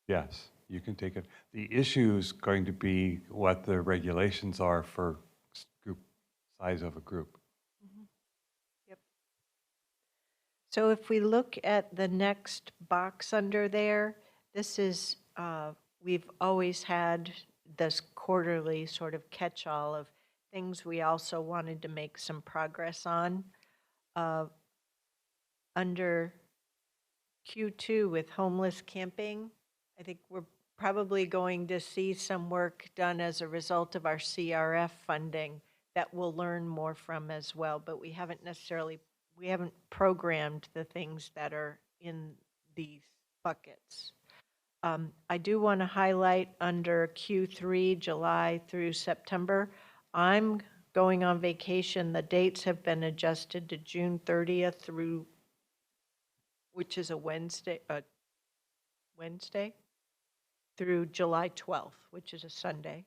[SPEAKER 5] yes, you can take it. The issue is going to be what the regulations are for group, size of a group.
[SPEAKER 1] Yep. So if we look at the next box under there, this is, we've always had this quarterly sort of catch-all of things we also wanted to make some progress on. Under Q2 with homeless camping, I think we're probably going to see some work done as a result of our CRF funding that we'll learn more from as well, but we haven't programmed the things that are in these buckets. I do want to highlight under Q3, July through September, I'm going on vacation. The dates have been adjusted to June 30th through, which is a Wednesday, through July 12th, which is a Sunday.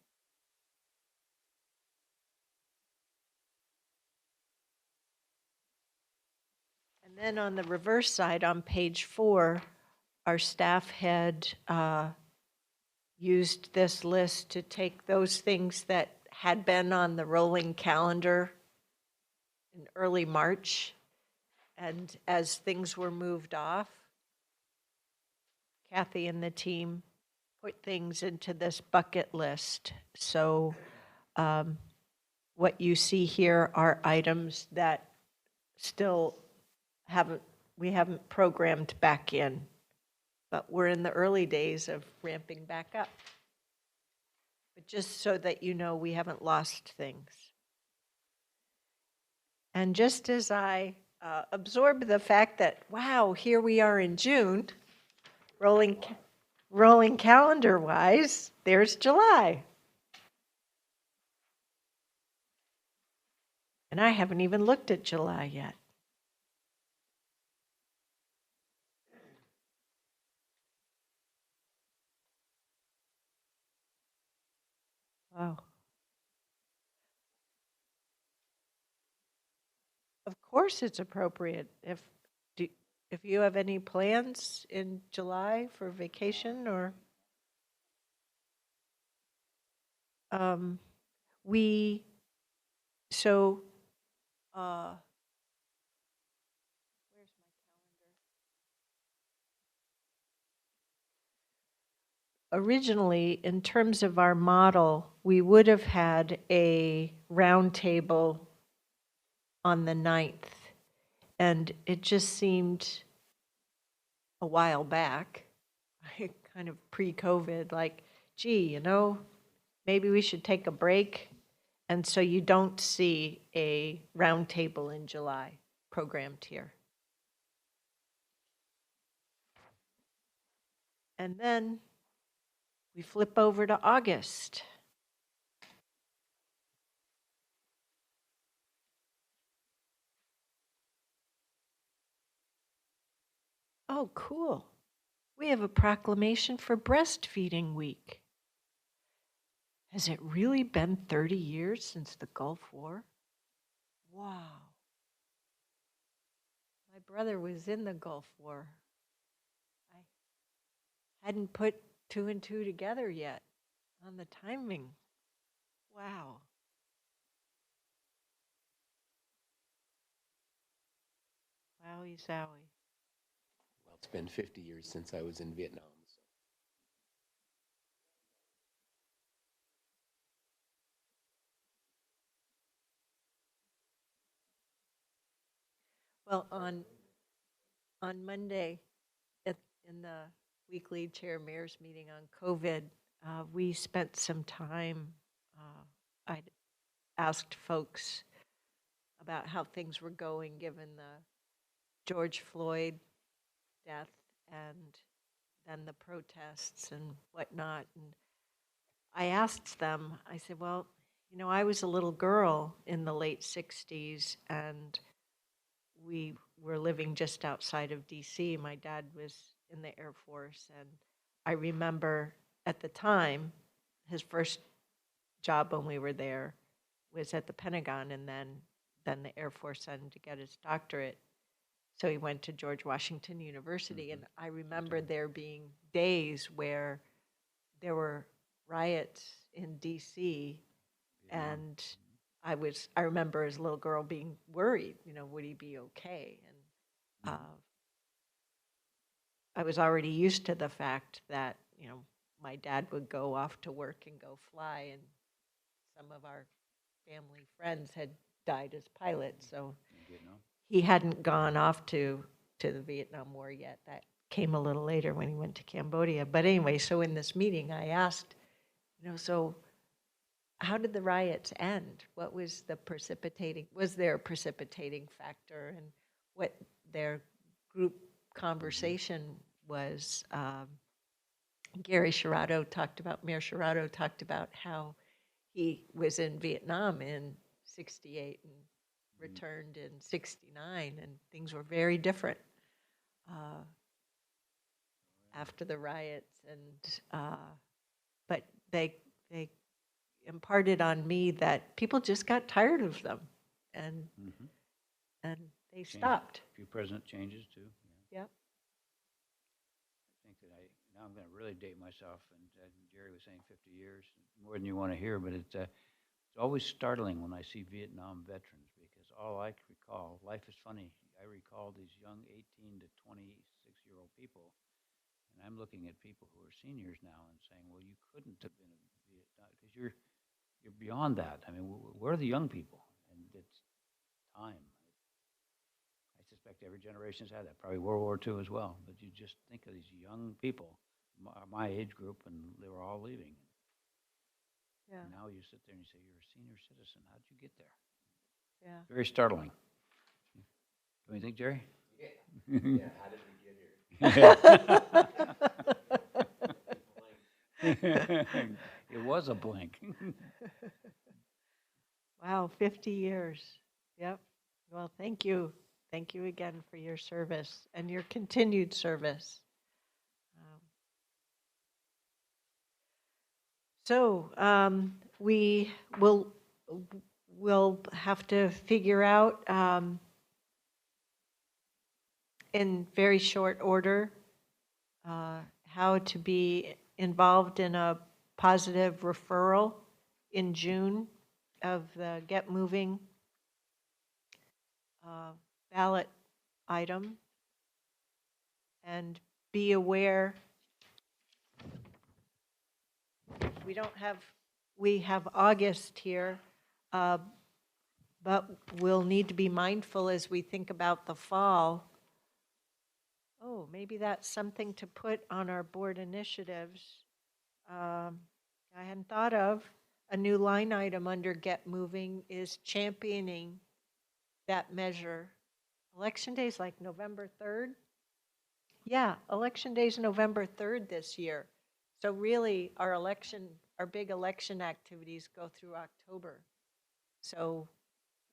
[SPEAKER 1] And then on the reverse side, on page 4, our staff had used this list to take those things that had been on the rolling calendar in early March, and as things were moved off, Kathy and the team put things into this bucket list. So what you see here are items that still we haven't programmed back in, but we're in the early days of ramping back up. But just so that you know, we haven't lost things. And just as I absorb the fact that, wow, here we are in June, rolling calendar-wise, there's July. And I haven't even looked at July yet. Wow. Of course it's appropriate. If you have any plans in July for vacation or so where's my calendar? Originally, in terms of our model, we would have had a roundtable on the 9th, and it just seemed a while back, kind of pre-COVID, like, gee, maybe we should take a break. And so you don't see a roundtable in July programmed here. And then we flip over to August. Oh, cool. We have a proclamation for Breastfeeding Week. Has it really been 30 years since the Gulf War? Wow. My brother was in the Gulf War. I hadn't put 2 and 2 together yet on the timing. Wow. Wowie zowie.
[SPEAKER 7] Well, it's been 50 years since I was in Vietnam. So.
[SPEAKER 1] Well, on Monday, in the weekly chair mayor's meeting on COVID, we spent some time, I asked folks about how things were going given the George Floyd death and then the protests and whatnot. And I asked them, I said, well, I was a little girl in the late 60s and we were living just outside of DC. My dad was in the Air Force, and I remember at the time, his first job when we were there was at the Pentagon, and then the Air Force sent him to get his doctorate. So he went to George Washington University, and I remember there being days where there were riots in DC, and I remember as a little girl being worried, would he be okay? And I was already used to the fact that, my dad would go off to work and go fly, and some of our family friends had died as pilots, so he hadn't gone off to the Vietnam War yet. That came a little later when he went to Cambodia. But anyway, so in this meeting, I asked, so how did the riots end? What was there a precipitating factor? And what their group conversation was, Mayor Shirato talked about how he was in Vietnam in 68 and returned in 69, and things were very different after the riots. And but they imparted on me that people just got tired of them, and they stopped.
[SPEAKER 4] A few president changes too.
[SPEAKER 1] Yep.
[SPEAKER 4] I think that now I'm going to really date myself, and Jerry was saying 50 years, more than you want to hear, but it's always startling when I see Vietnam veterans, because all I recall, life is funny, I recall these young 18 to 26-year-old people, and I'm looking at people who are seniors now and saying, well, you couldn't have been a Vietnam, because you're beyond that. I mean, we're the young people, and it's time. I suspect every generation's had that, probably World War II as well, but you just think of these young people, my age group, and they were all leaving.
[SPEAKER 1] Yeah.
[SPEAKER 4] And now you sit there and you say, you're a senior citizen. How'd you get there?
[SPEAKER 1] Yeah.
[SPEAKER 4] Very startling. Don't you think, Jerry?
[SPEAKER 7] Yeah, how did we get here?
[SPEAKER 4] It was a blink.
[SPEAKER 1] Wow, 50 years. Yep. Well, thank you. Thank you again for your service and your continued service. We will have to figure out in very short order how to be involved in a positive referral in June of the Get Moving ballot item, and be aware we have August here, but we'll need to be mindful as we think about the fall. Oh, maybe that's something to put on our board initiatives. I hadn't thought of. A new line item under Get Moving is championing that measure. Election Day is like November 3rd. Yeah, Election Day is November 3rd this year. So really, our big election activities go through October. So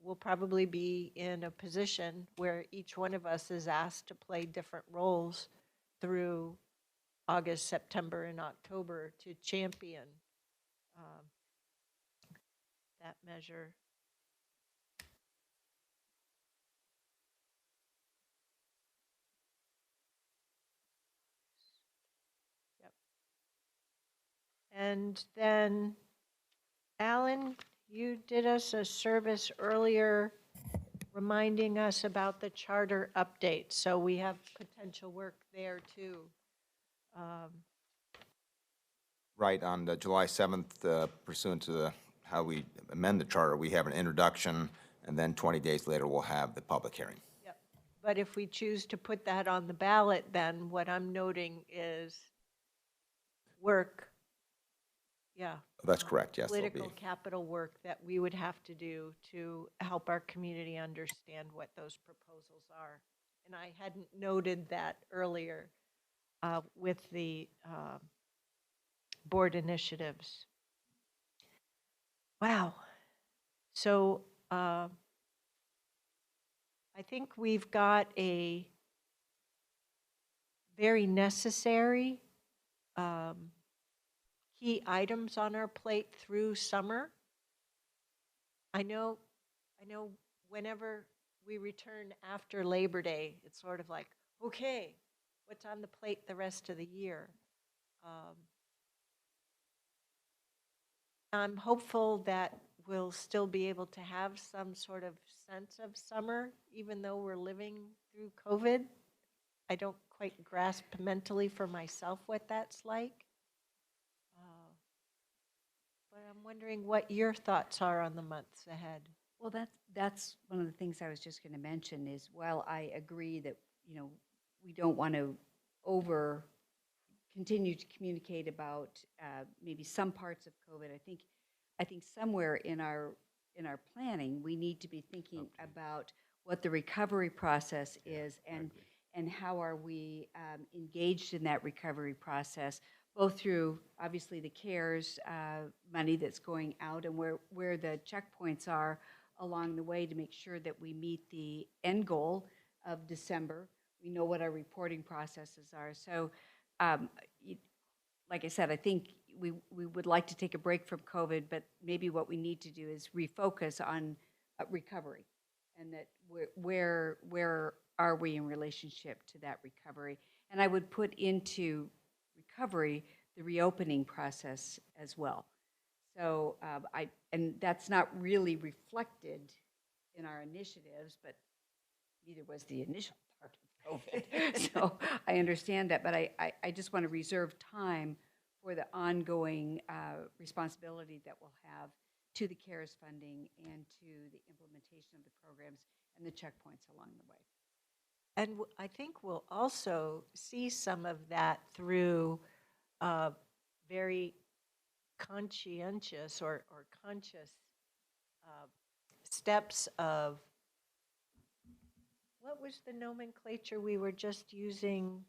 [SPEAKER 1] we'll probably be in a position where each one of us is asked to play different roles through August, September, and October to champion that measure. Yep. And then, Alan, you did us a service earlier reminding us about the charter update. So we have potential work there too.
[SPEAKER 3] Right, on the July 7th, pursuant to how we amend the charter, we have an introduction, and then 20 days later, we'll have the public hearing.
[SPEAKER 1] Yep. But if we choose to put that on the ballot, then what I'm noting is work, yeah.
[SPEAKER 3] That's correct, yes. there'll be-
[SPEAKER 1] Political capital work that we would have to do to help our community understand what those proposals are. And I hadn't noted that earlier with the board initiatives. Wow. So I think we've got a very necessary key items on our plate through summer. I know whenever we return after Labor Day, it's sort of like, okay, what's on the plate the rest of the year? Um, I'm hopeful that we'll still be able to have some sort of sense of summer, even though we're living through COVID. I don't quite grasp mentally for myself what that's like. But I'm wondering what your thoughts are on the months ahead.
[SPEAKER 2] Well, that's one of the things I was just going to mention is while I agree that, we don't want to over continue to communicate about maybe some parts of COVID, I think somewhere in our planning, we need to be thinking about what the recovery process is and how are we engaged in that recovery process, both through obviously the CARES money that's going out and where the checkpoints are along the way to make sure that we meet the end goal of December. We know what our reporting processes are. So, um, you- like I said, I think we would like to take a break from COVID, but maybe what we need to do is refocus on recovery, and that where are we in relationship to that recovery? And I would put into recovery the reopening process as well. So and that's not really reflected in our initiatives, but neither was the initial part of COVID. So I understand that, but I just want to reserve time for the ongoing responsibility that we'll have to the CARES funding and to the implementation of the programs and the checkpoints along the way.
[SPEAKER 1] And I think we'll also see some of that through very conscientious or conscious uh, steps of, what was the nomenclature we were just using?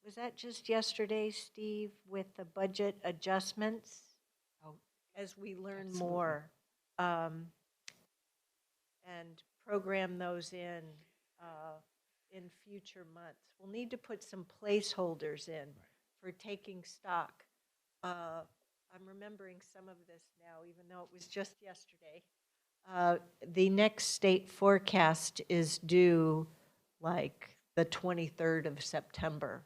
[SPEAKER 1] Was that just yesterday, Steve, with the budget adjustments?
[SPEAKER 2] Oh,
[SPEAKER 1] As we learn
[SPEAKER 2] absolutely.
[SPEAKER 1] more um, and program those in future months. We'll need to put some placeholders in for taking stock. I'm remembering some of this now, even though it was just yesterday. The next state forecast is due like the 23rd of September.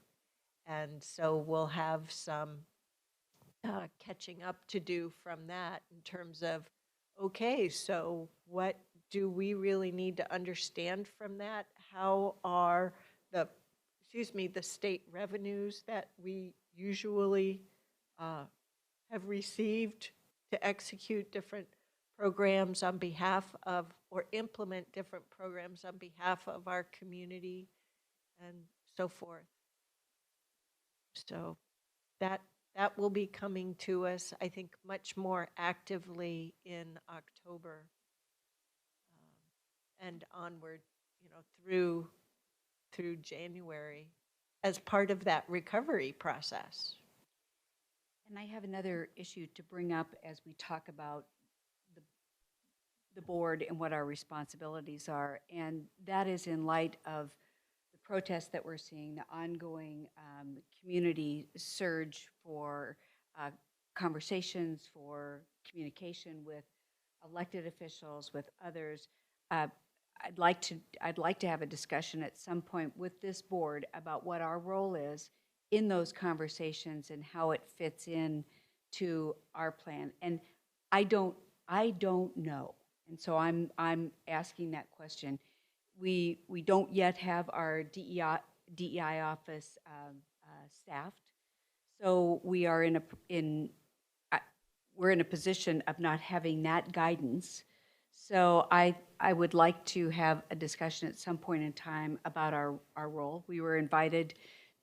[SPEAKER 1] And so we'll have some catching up to do from that in terms of, okay, so what do we really need to understand from that? How are the, the state revenues that we usually have received to execute different programs on behalf of, or implement different programs on behalf of our community and so forth. So that that will be coming to us, I think, much more actively in October and onward, through January as part of that recovery process.
[SPEAKER 2] And I have another issue to bring up as we talk about the board and what our responsibilities are, and that is in light of the protests that we're seeing, the ongoing community surge for conversations, for communication with elected officials, with others. Uh, I'd like to have a discussion at some point with this board about what our role is in those conversations and how it fits in to our plan. And I don't know. And so I'm asking that question. We don't yet have our DEI office staffed, so we are we're in a position of not having that guidance. So I would like to have a discussion at some point in time about our role. We were invited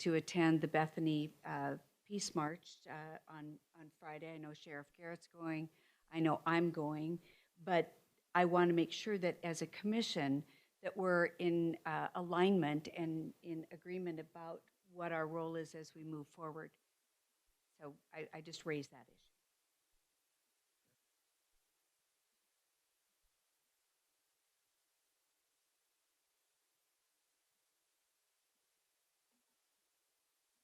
[SPEAKER 2] to attend the Bethany Peace March on Friday. I know Sheriff Garrett's going. I know I'm going. But I want to make sure that as a commission that we're in alignment and in agreement about what our role is as we move forward. So I just raised that issue.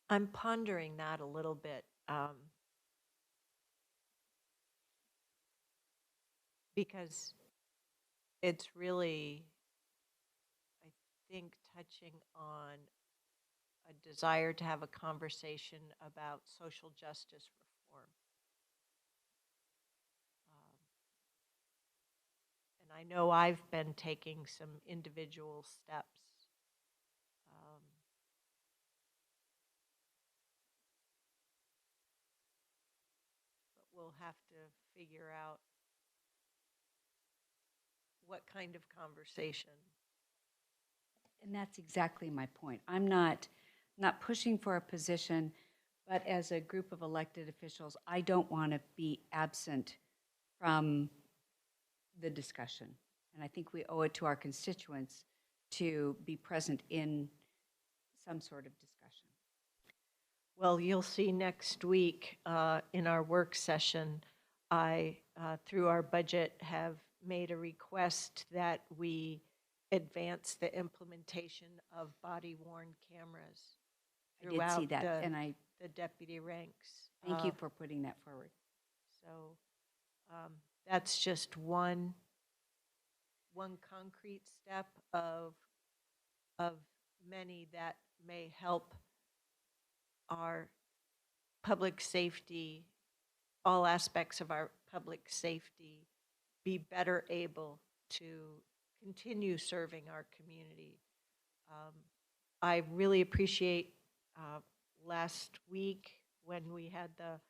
[SPEAKER 1] I'm pondering that a little bit because it's really think, touching on a desire to have a conversation about social justice reform. And I know I've been taking some individual steps. Um, but we'll have to figure out what kind of conversation.
[SPEAKER 2] And that's exactly my point. I'm not pushing for a position, but as a group of elected officials, I don't want to be absent from the discussion. And I think we owe it to our constituents to be present in some sort of discussion.
[SPEAKER 1] Well, you'll see next week in our work session, I, through our budget, have made a request that we advance the implementation of body-worn cameras
[SPEAKER 2] I did see
[SPEAKER 1] throughout
[SPEAKER 2] that, and I
[SPEAKER 1] the deputy ranks.
[SPEAKER 2] thank you for putting that forward.
[SPEAKER 1] So that's just one concrete step of many that may help our public safety, all aspects of our public safety, be better able to continue serving our community. I really appreciate last week when we had the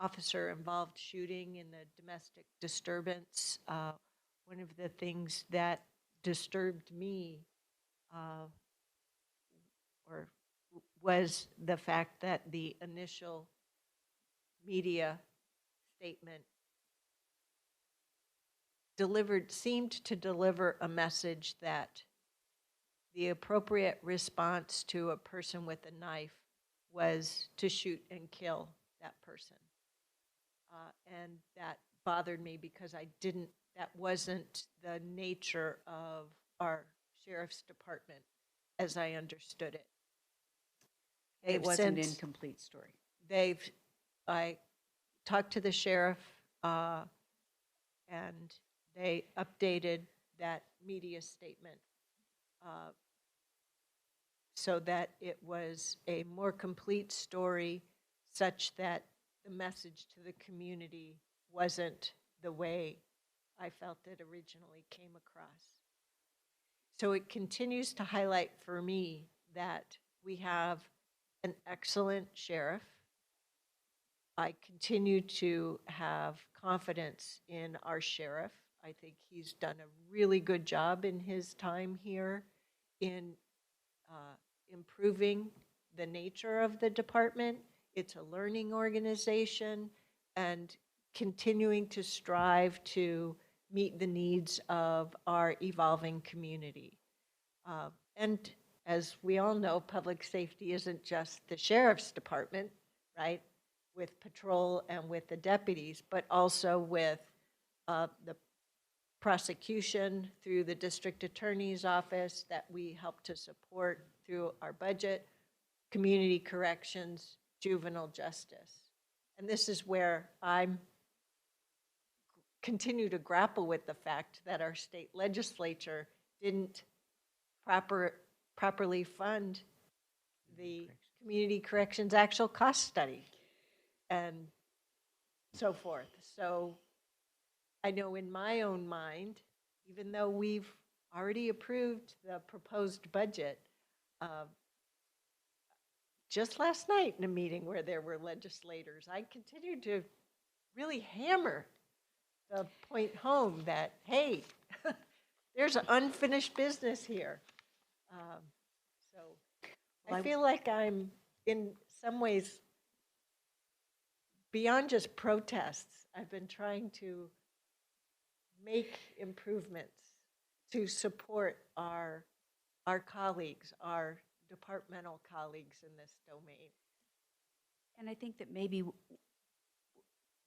[SPEAKER 1] officer-involved shooting in the domestic disturbance. One of the things that disturbed me was the fact that the initial media statement seemed to deliver a message that the appropriate response to a person with a knife was to shoot and kill that person. And that bothered me because that wasn't the nature of our sheriff's department as I understood it.
[SPEAKER 2] It wasn't an incomplete story.
[SPEAKER 1] I talked to the sheriff and they updated that media statement so that it was a more complete story such that the message to the community wasn't the way I felt it originally came across. So it continues to highlight for me that we have an excellent sheriff. I continue to have confidence in our sheriff. I think he's done a really good job in his time here in improving the nature of the department. It's a learning organization and continuing to strive to meet the needs of our evolving community. And as we all know, public safety isn't just the sheriff's department, right? With patrol and with the deputies, but also with the prosecution through the district attorney's office that we help to support through our budget, community corrections, juvenile justice. And this is where I'm continue to grapple with the fact that our state legislature didn't properly fund the community corrections actual cost study and so forth. So I know in my own mind, even though we've already approved the proposed budget, just last night in a meeting where there were legislators, I continued to really hammer the point home that, hey, there's unfinished business here. So I feel like I'm in some ways beyond just protests. I've been trying to make improvements to support our colleagues, our departmental colleagues in this domain.
[SPEAKER 2] And I think that maybe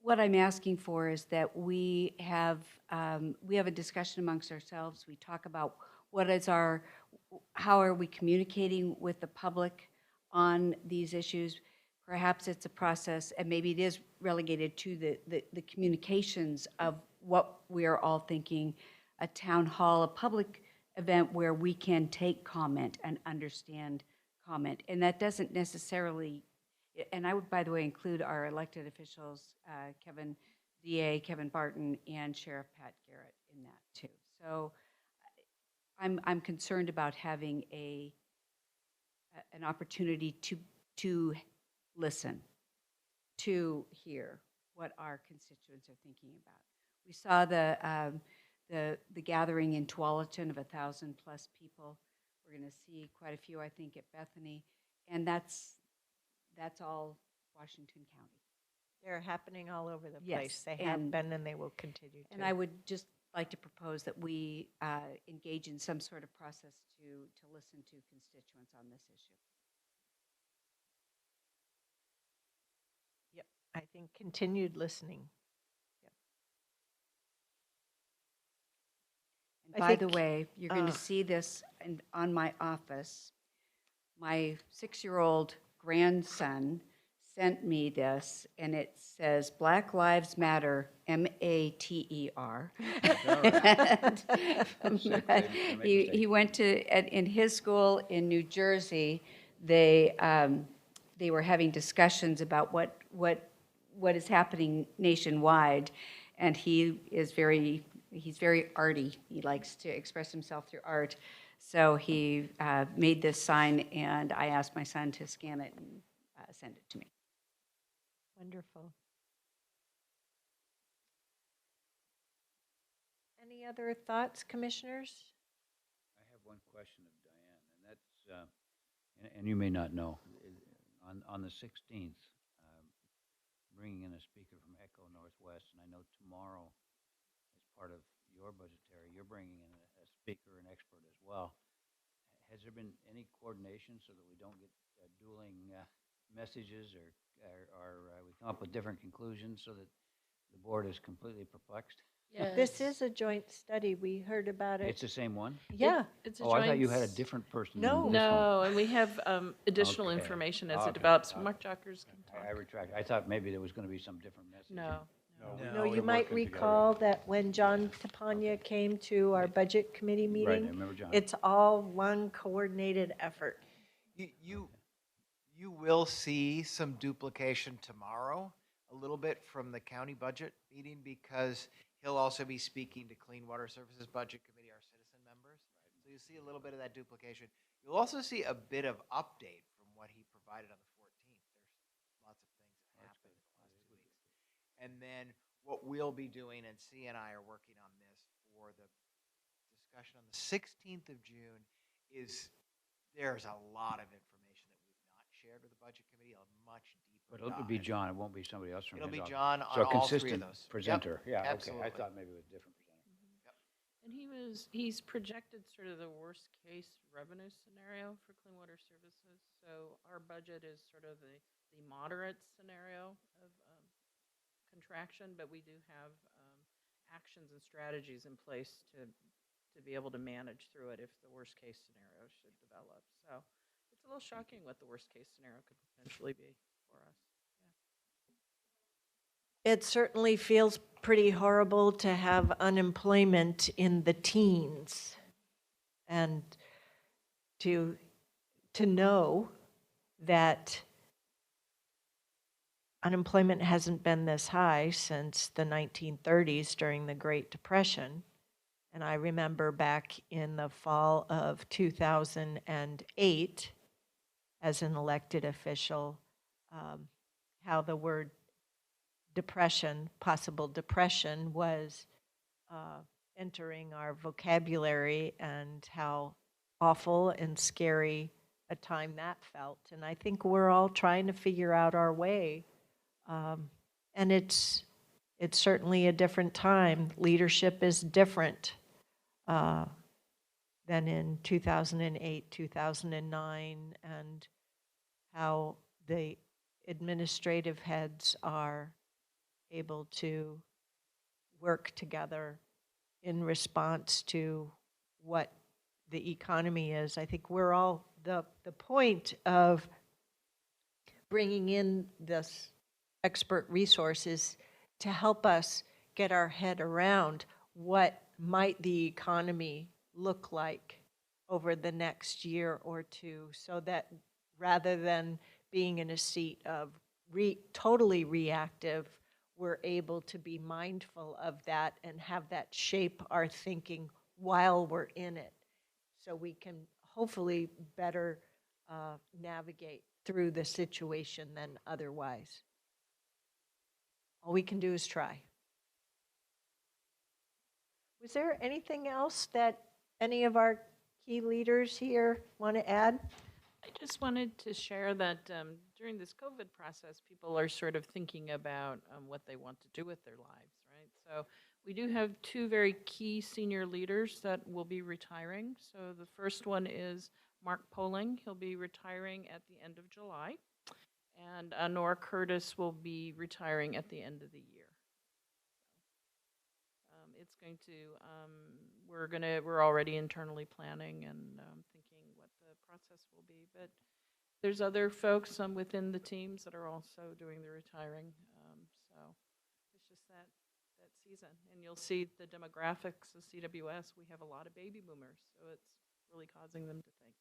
[SPEAKER 2] what I'm asking for is that we have a discussion amongst ourselves. We talk about how are we communicating with the public on these issues. Perhaps it's a process, and maybe it is relegated to the communications of what we are all thinking, a town hall, a public event where we can take comment and understand comment. And that doesn't necessarily, and I would, by the way, include our elected officials, Kevin Barton, and Sheriff Pat Garrett in that too. So I'm concerned about having an opportunity to listen, to hear what our constituents are thinking about. We saw the gathering in Tualatin of 1,000 plus people. We're going to see quite a few, I think, at Bethany, and that's all Washington County.
[SPEAKER 1] They're happening all over the
[SPEAKER 2] Yes,
[SPEAKER 1] place. They have been and they will continue to.
[SPEAKER 2] And I would just like to propose that we engage in some sort of process to listen to constituents on this issue.
[SPEAKER 1] Yep, I think continued listening.
[SPEAKER 2] And
[SPEAKER 1] I
[SPEAKER 2] by the
[SPEAKER 1] think,
[SPEAKER 2] way, you're going to see this on my office. My 6-year-old grandson sent me this, and it says Black Lives Matter, M-A-T-E-R. He went to, in his school in New Jersey, they were having discussions about what is happening nationwide, and he's very arty. He likes to express himself through art. So he made this sign, and I asked my son to scan it and send it to me.
[SPEAKER 1] Wonderful. Any other thoughts, commissioners?
[SPEAKER 4] I have one question of Diane, and that's, and you may not know, on the 16th, bringing in a speaker from Echo Northwest, and I know tomorrow, as part of your budgetary, you're bringing in a speaker, an expert as well. Has there been any coordination so that we don't get dueling messages, or we come up with different conclusions so that the board is completely perplexed?
[SPEAKER 1] This is a joint study. We heard about it.
[SPEAKER 4] It's the same one?
[SPEAKER 1] Yeah.
[SPEAKER 6] It's a
[SPEAKER 4] Oh, I thought you had a
[SPEAKER 6] joint
[SPEAKER 4] different person
[SPEAKER 1] No.
[SPEAKER 4] than this one.
[SPEAKER 6] No, and we have additional
[SPEAKER 4] Okay.
[SPEAKER 6] information as
[SPEAKER 4] Okay.
[SPEAKER 6] it develops.
[SPEAKER 4] Okay.
[SPEAKER 6] Mark Jockers can talk.
[SPEAKER 4] I retract. I thought maybe there was going to be some different message.
[SPEAKER 6] No.
[SPEAKER 1] No, you might recall that when John Tapania came to our budget committee
[SPEAKER 4] Right, I
[SPEAKER 1] meeting,
[SPEAKER 4] remember John.
[SPEAKER 1] it's all one coordinated effort.
[SPEAKER 8] You will see some duplication tomorrow, a little bit from the county budget meeting, because he'll also be speaking to Clean Water Services Budget Committee, our citizen members. So you'll see a little bit of that duplication. You'll also see a bit of update from what he provided on the 14th. There's lots of things that happened in the last 2 weeks. And then what we'll be doing, and C and I are working on this for the discussion on the 16th of June, is there's a lot of information that we've not shared with the budget committee, a much deeper
[SPEAKER 4] But it'll
[SPEAKER 8] dive.
[SPEAKER 4] be John, it won't be somebody else from
[SPEAKER 8] It'll
[SPEAKER 4] his
[SPEAKER 8] be
[SPEAKER 4] office.
[SPEAKER 8] John on
[SPEAKER 4] So a
[SPEAKER 8] all three of
[SPEAKER 4] consistent
[SPEAKER 8] those. Yep,
[SPEAKER 4] presenter. Yeah, okay. I
[SPEAKER 8] absolutely.
[SPEAKER 4] thought maybe it was a different presenter.
[SPEAKER 6] And he's projected sort of the worst case revenue scenario for clean water services. So our budget is sort of the moderate scenario of contraction, but we do have actions and strategies in place to be able to manage through it if the worst case scenario should develop. So it's a little shocking what the worst case scenario could potentially be for us.
[SPEAKER 1] It certainly feels pretty horrible to have unemployment in the teens, and to know that unemployment hasn't been this high since the 1930s during the Great Depression. And I remember back in the fall of 2008, as an elected official, how the word depression, possible depression, was entering our vocabulary, and how awful and scary a time that felt. And I think we're all trying to figure out our way. And it's certainly a different time. Leadership is different than in 2008, 2009, and how the administrative heads are able to work together in response to what the economy is. I think we're all, the point of bringing in this expert resources to help us get our head around what might the economy look like over the next year or two, so that rather than being in a seat of totally reactive, we're able to be mindful of that and have that shape our thinking while we're in it, so we can hopefully better navigate through the situation than otherwise. All we can do is try. Was there anything else that any of our key leaders here want to add?
[SPEAKER 6] I just wanted to share that during this COVID process, people are sort of thinking about what they want to do with their lives, right? So we do have two very key senior leaders that will be retiring. So the first one is Mark Poling. He'll be retiring at the end of July. And Nora Curtis will be retiring at the end of the year. It's going to, we're already internally planning and thinking what the process will be. But there's other folks within the teams that are also doing the retiring. So it's just that season. And you'll see the demographics of CWS. We have a lot of baby boomers, so it's really causing them to think.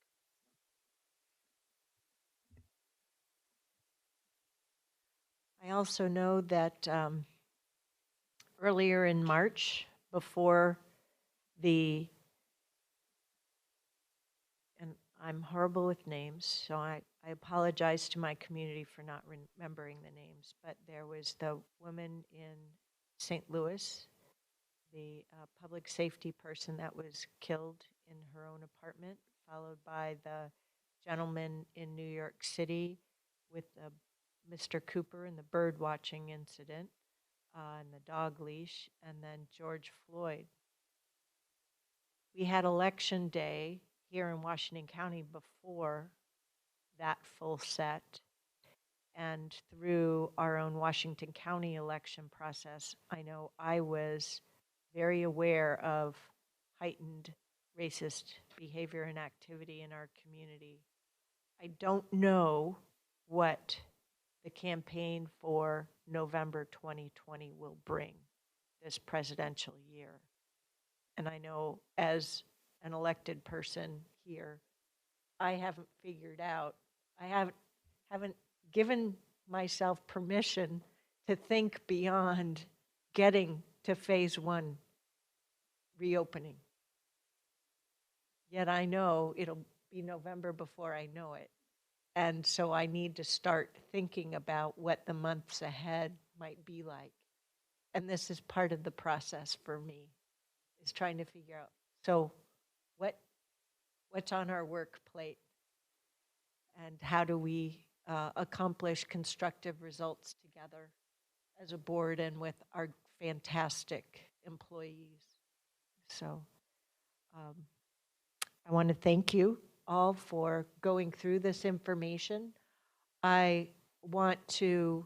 [SPEAKER 1] I also know that earlier in March, before the, and I'm horrible with names, so I apologize to my community for not remembering the names, but there was the woman in St. Louis, the public safety person that was killed in her own apartment, followed by the gentleman in New York City with Mr. Cooper and the bird watching incident and the dog leash, and then George Floyd. We had election day here in Washington County before that full set, and through our own Washington County election process, I know I was very aware of heightened racist behavior and activity in our community. I don't know what the campaign for November 2020 will bring this presidential year. And I know as an elected person here, I haven't figured out, I haven't given myself permission to think beyond getting to phase one reopening. Yet I know it'll be November before I know it. And so I need to start thinking about what the months ahead might be like. And this is part of the process for me, is trying to figure out, so what's on our work plate? And how do we accomplish constructive results together as a board and with our fantastic employees? So I want to thank you all for going through this information. I want to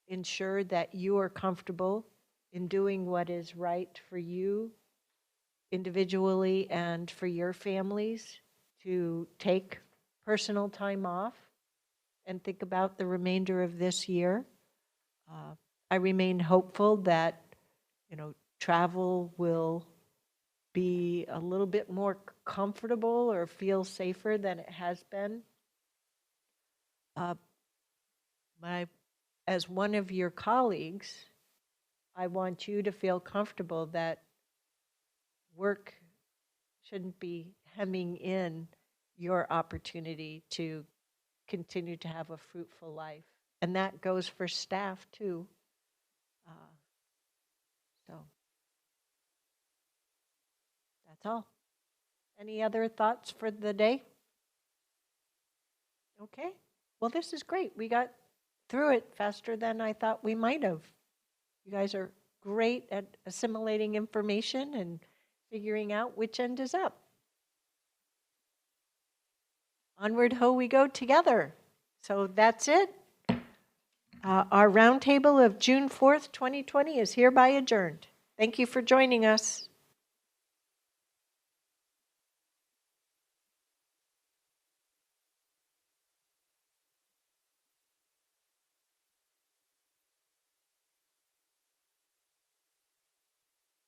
[SPEAKER 1] ensure that you are comfortable in doing what is right for you individually and for your families, to take personal time off and think about the remainder of this year. I remain hopeful that, travel will be a little bit more comfortable or feel safer than it has been. As one of your colleagues, I want you to feel comfortable that work shouldn't be hemming in your opportunity to continue to have a fruitful life. And that goes for staff too. So that's all. Any other thoughts for the day? Okay. Well, this is great. We got through it faster than I thought we might have. You guys are great at assimilating information and figuring out which end is up. Onward, ho, we go together. So that's it. Our roundtable of June 4th, 2020 is hereby adjourned. Thank you for joining us.